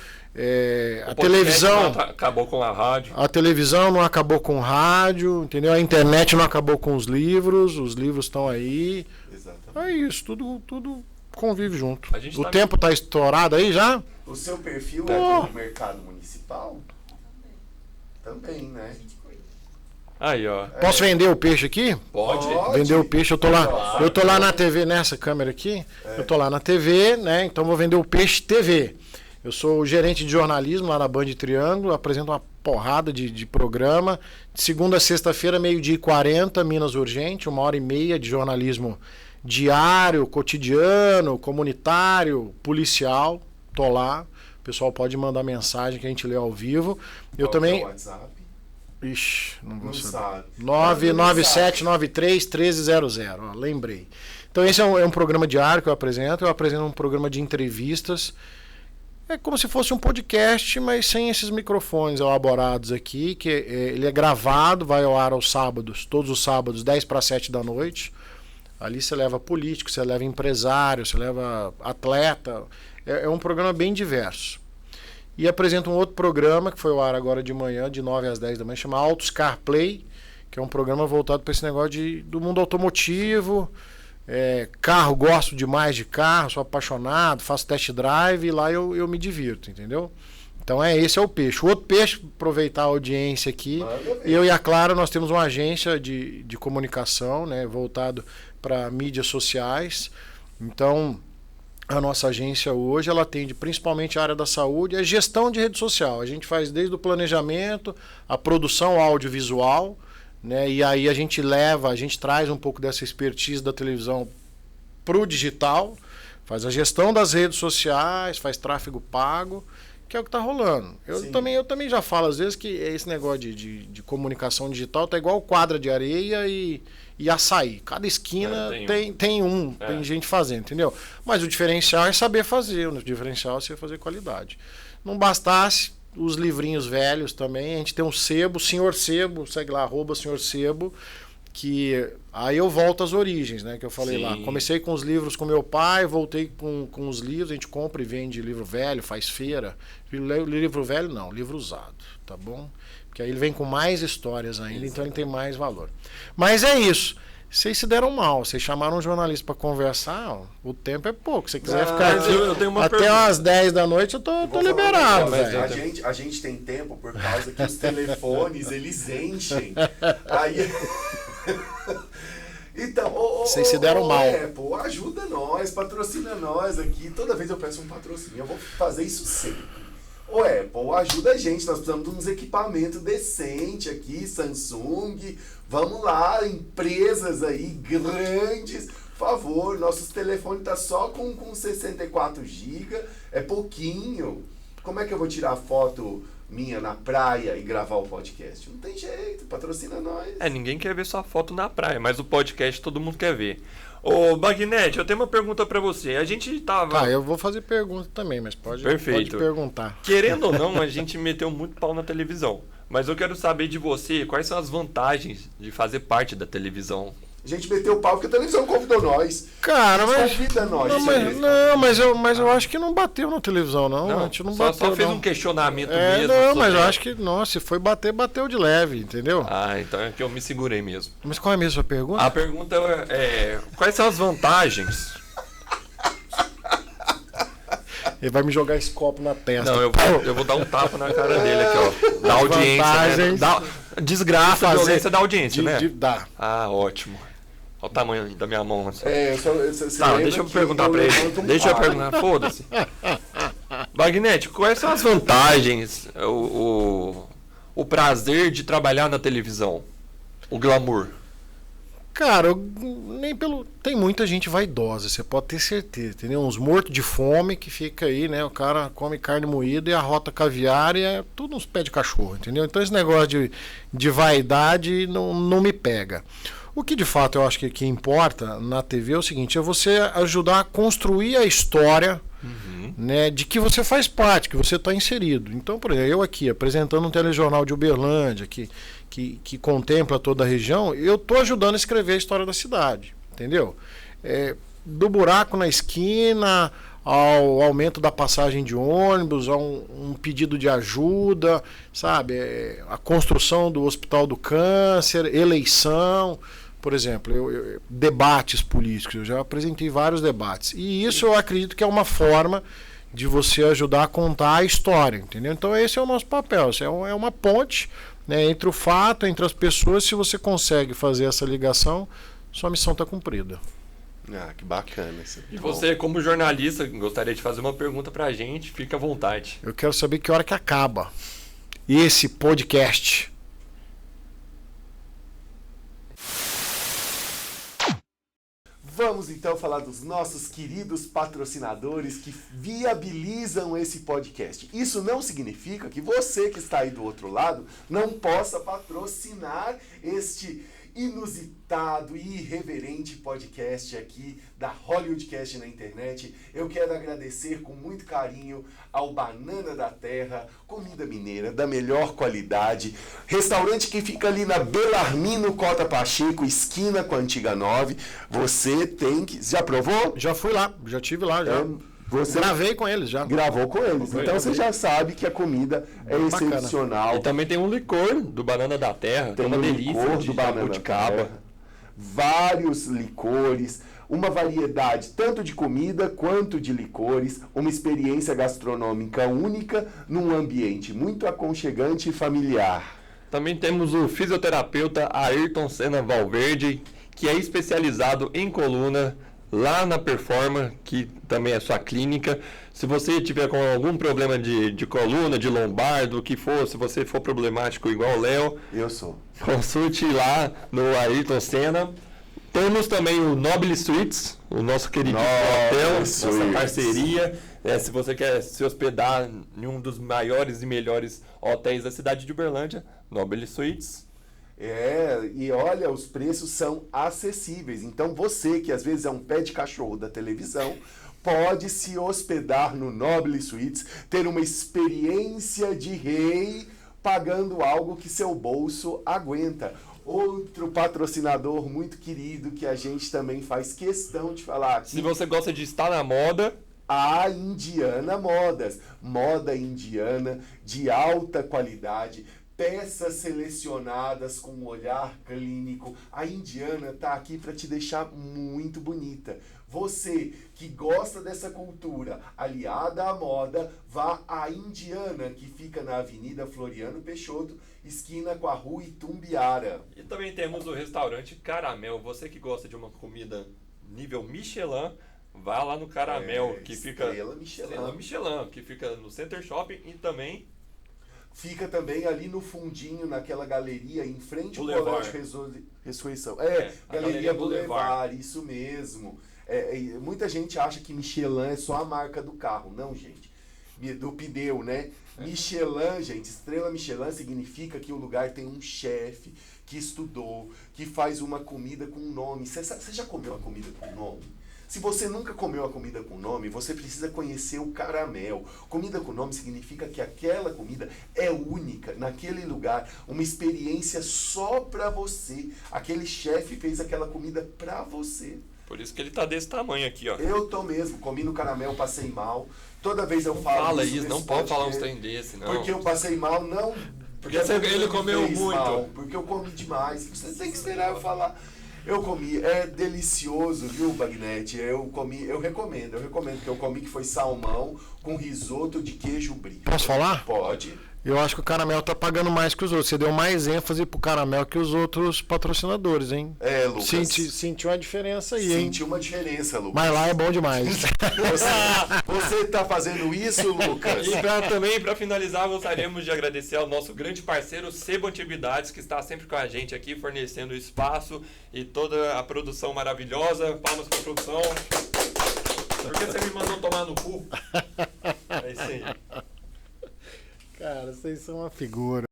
a televisão acabou com a rádio. A televisão não acabou com o rádio, entendeu? A internet não acabou com os livros estão aí. Exatamente. É isso, tudo convive junto. O tá tempo está estourado aí já? O seu perfil é do mercado municipal? Também, né? Aí, ó. Posso vender o peixe aqui? Pode. Vender o peixe, eu tô lá na TV, nessa câmera aqui. Eu tô lá na TV, né? Então vou vender o peixe TV. Eu sou o gerente de jornalismo lá na Band Triângulo, apresento uma porrada de programa. De segunda a sexta-feira, 12h40, Minas Urgente, 1h30 de jornalismo diário, cotidiano, comunitário, policial. Tô lá. O pessoal pode mandar mensagem que a gente lê ao vivo. Eu também. É o WhatsApp? Ixi, não vou saber. Sabe. 997931300, lembrei. Então esse é um programa diário que eu apresento um programa de entrevistas. É como se fosse um podcast, mas sem esses microfones elaborados aqui, que ele é gravado, vai ao ar aos sábados, todos os sábados, 10h para 7h. Ali você leva político, você leva empresário, você leva atleta. É um programa bem diverso. E apresento um outro programa, que foi ao ar agora de manhã, de 9 às 10 da manhã, chama Autos CarPlay, que é um programa voltado para esse negócio do mundo automotivo. Carro, gosto demais de carro, sou apaixonado, faço test drive e lá eu me divirto, entendeu? Então esse é o peixe. O outro peixe, aproveitar a audiência aqui, eu e a Clara, nós temos uma agência de comunicação, né, voltado para mídias sociais. Então, a nossa agência hoje, ela atende principalmente a área da saúde e a gestão de rede social. A gente faz desde o planejamento, a produção audiovisual, né? E aí a gente traz um pouco dessa expertise da televisão para o digital, faz a gestão das redes sociais, faz tráfego pago, que é o que está rolando. Eu também já falo às vezes que esse negócio de comunicação digital tá igual quadra de areia e açaí. Cada esquina tem gente fazendo, entendeu? Mas o diferencial é saber fazer, o diferencial é você fazer qualidade. Não bastasse os livrinhos velhos também, a gente tem um sebo, Senhor Sebo, segue lá, @Senhor Sebo, que aí eu volto às origens, né, que eu falei lá. Comecei com os livros com meu pai, voltei com os livros, a gente compra e vende livro velho, faz feira. Livro velho não, livro usado, tá bom? Porque aí ele vem com mais histórias ainda, então ele tem mais valor. Mas é isso. Vocês se deram mal, vocês chamaram um jornalista para conversar, o tempo é pouco. Se você quiser ficar aqui até umas 10 da noite, eu tô liberado, velho. A gente tem tempo por causa que os telefones, eles enchem. Aí... Então, vocês se deram mal. Apple, ajuda nós, patrocina nós aqui. Toda vez eu peço um patrocínio, eu vou fazer isso sempre. Ô Apple, ajuda a gente, nós precisamos de uns equipamentos decentes aqui, Samsung, vamos lá, empresas aí grandes, por favor, nossos telefones tá só com 64 GB, é pouquinho. Como é que eu vou tirar foto minha na praia e gravar o podcast? Não tem jeito, patrocina nós. Ninguém quer ver sua foto na praia, mas o podcast todo mundo quer ver. Ô, Bagnete, eu tenho uma pergunta pra você. A gente tava... eu vou fazer pergunta também, mas pode perguntar. Querendo ou não, a gente meteu muito pau na televisão. Mas eu quero saber de você, quais são as vantagens de fazer parte da televisão? A gente meteu o pau porque a televisão convidou nós. Cara, mas... Convida nós. Mas eu acho que não bateu na televisão, não. A gente não bateu, só fez não. Um questionamento mesmo. Não, mas eu acho que, se foi bater, bateu de leve, entendeu? Então é que eu me segurei mesmo. Mas qual é mesmo a sua pergunta? A pergunta quais são as vantagens? Ele vai me jogar esse copo na testa. Não, eu vou dar um tapa na cara dele aqui, ó. Da audiência, né? Desgraça a violência da audiência, né? Dá. Ah, ótimo. Olha o tamanho da minha mão. Assim. Tá, deixa eu perguntar pra ele. Deixa eu perguntar, foda-se. Magnético, quais são as vantagens, o prazer de trabalhar na televisão? O glamour? Cara, tem muita gente vaidosa, você pode ter certeza, entendeu? Uns mortos de fome que fica aí, né? O cara come carne moída e arrota caviar e é tudo uns pés de cachorro, entendeu? Então esse negócio de vaidade não me pega. O que de fato eu acho que importa na TV é o seguinte, é você ajudar a construir a história, né, de que você faz parte, que você está inserido. Então, por exemplo, eu aqui apresentando um telejornal de Uberlândia, que contempla toda a região, eu estou ajudando a escrever a história da cidade, entendeu? Do buraco na esquina, ao aumento da passagem de ônibus, a um pedido de ajuda, sabe? A construção do Hospital do Câncer, eleição, por exemplo, debates políticos, eu já apresentei vários debates. E isso eu acredito que é uma forma de você ajudar a contar a história, entendeu? Então esse é o nosso papel, é uma ponte, né, entre o fato, entre as pessoas. Se você consegue fazer essa ligação, sua missão está cumprida. Ah, que bacana. E você, como jornalista, gostaria de fazer uma pergunta pra gente, fica à vontade. Eu quero saber que hora que acaba esse podcast. Vamos então falar dos nossos queridos patrocinadores que viabilizam esse podcast. Isso não significa que você que está aí do outro lado não possa patrocinar este inusitado e irreverente podcast aqui da Hollywoodcast na internet. Eu quero agradecer com muito carinho ao Banana da Terra, comida mineira da melhor qualidade, restaurante que fica ali na Belarmino Cota Pacheco, esquina com a Antiga 9. Você tem que... Já provou? Já fui lá, já tive lá, já. Você gravei com eles já. Gravou com eles. Então você já sabe que a comida é excepcional. E também tem um licor do Banana da Terra. Tem uma delícia licor do Banana da Terra. Vários licores, uma variedade tanto de comida quanto de licores, uma experiência gastronômica única num ambiente muito aconchegante e familiar. Também temos o fisioterapeuta Ayrton Senna Valverde, que é especializado em coluna, lá na Performa, que também é sua clínica. Se você tiver com algum problema de coluna, de lombar, do que for, se você for problemático igual o Léo, eu sou. Consulte lá no Ayrton Senna. Temos também o Noble Suites, o nosso querido hotel, nossa parceria. Se você quer se hospedar em um dos maiores e melhores hotéis da cidade de Uberlândia, Noble Suites. E olha, os preços são acessíveis. Então você, que às vezes é um pé de cachorro da televisão, pode se hospedar no Noble Suites, ter uma experiência de rei, pagando algo que seu bolso aguenta. Outro patrocinador muito querido que a gente também faz questão de falar aqui. Se você gosta de estar na moda, a Indiana Modas. Moda indiana de alta qualidade. Peças selecionadas com um olhar clínico. A Indiana está aqui para te deixar muito bonita. Você que gosta dessa cultura aliada à moda, vá à Indiana, que fica na Avenida Floriano Peixoto, esquina com a Rua Itumbiara. E também temos o restaurante Caramel. Você que gosta de uma comida nível Michelin, vá lá no Caramel, que fica... Estrela Michelin, que fica no Center Shopping e também... Fica também ali no fundinho, naquela galeria, em frente ao Boulevard. Colégio Ressurreição. Galeria Boulevard, isso mesmo. Muita gente acha que Michelin é só a marca do carro. Não, gente. Do pneu, né? Michelin, gente, estrela Michelin significa que o lugar tem um chefe que estudou, que faz uma comida com nome. Você já comeu uma comida com nome? Se você nunca comeu a comida com nome, você precisa conhecer o Caramel. Comida com nome significa que aquela comida é única naquele lugar, uma experiência só pra você. Aquele chefe fez aquela comida pra você. Por isso que ele tá desse tamanho aqui, ó. Eu tô mesmo, comi no Caramel, passei mal. Toda vez eu falo Fala isso, não pode falar uns trem desse, não. Porque eu passei mal, não... Porque ele comeu muito. Mal, porque eu comi demais. Você tem que esperar eu falar. Eu comi, é delicioso, viu, Bagnete? Eu recomendo, que eu comi que foi salmão com risoto de queijo brie. Posso falar? Pode. Eu acho que o caramelo tá pagando mais que os outros. Você deu mais ênfase pro caramelo que os outros patrocinadores, hein? É, Lucas. Sentiu a diferença aí, hein? Sentiu uma diferença, Lucas. Mas lá é bom demais. Você tá fazendo isso, Lucas? E também, para finalizar, gostaríamos de agradecer ao nosso grande parceiro Sebo Antiguidades, que está sempre com a gente aqui, fornecendo o espaço e toda a produção maravilhosa. Palmas para a produção. Por que você me mandou tomar no cu? É isso aí. Cara, vocês são uma figura.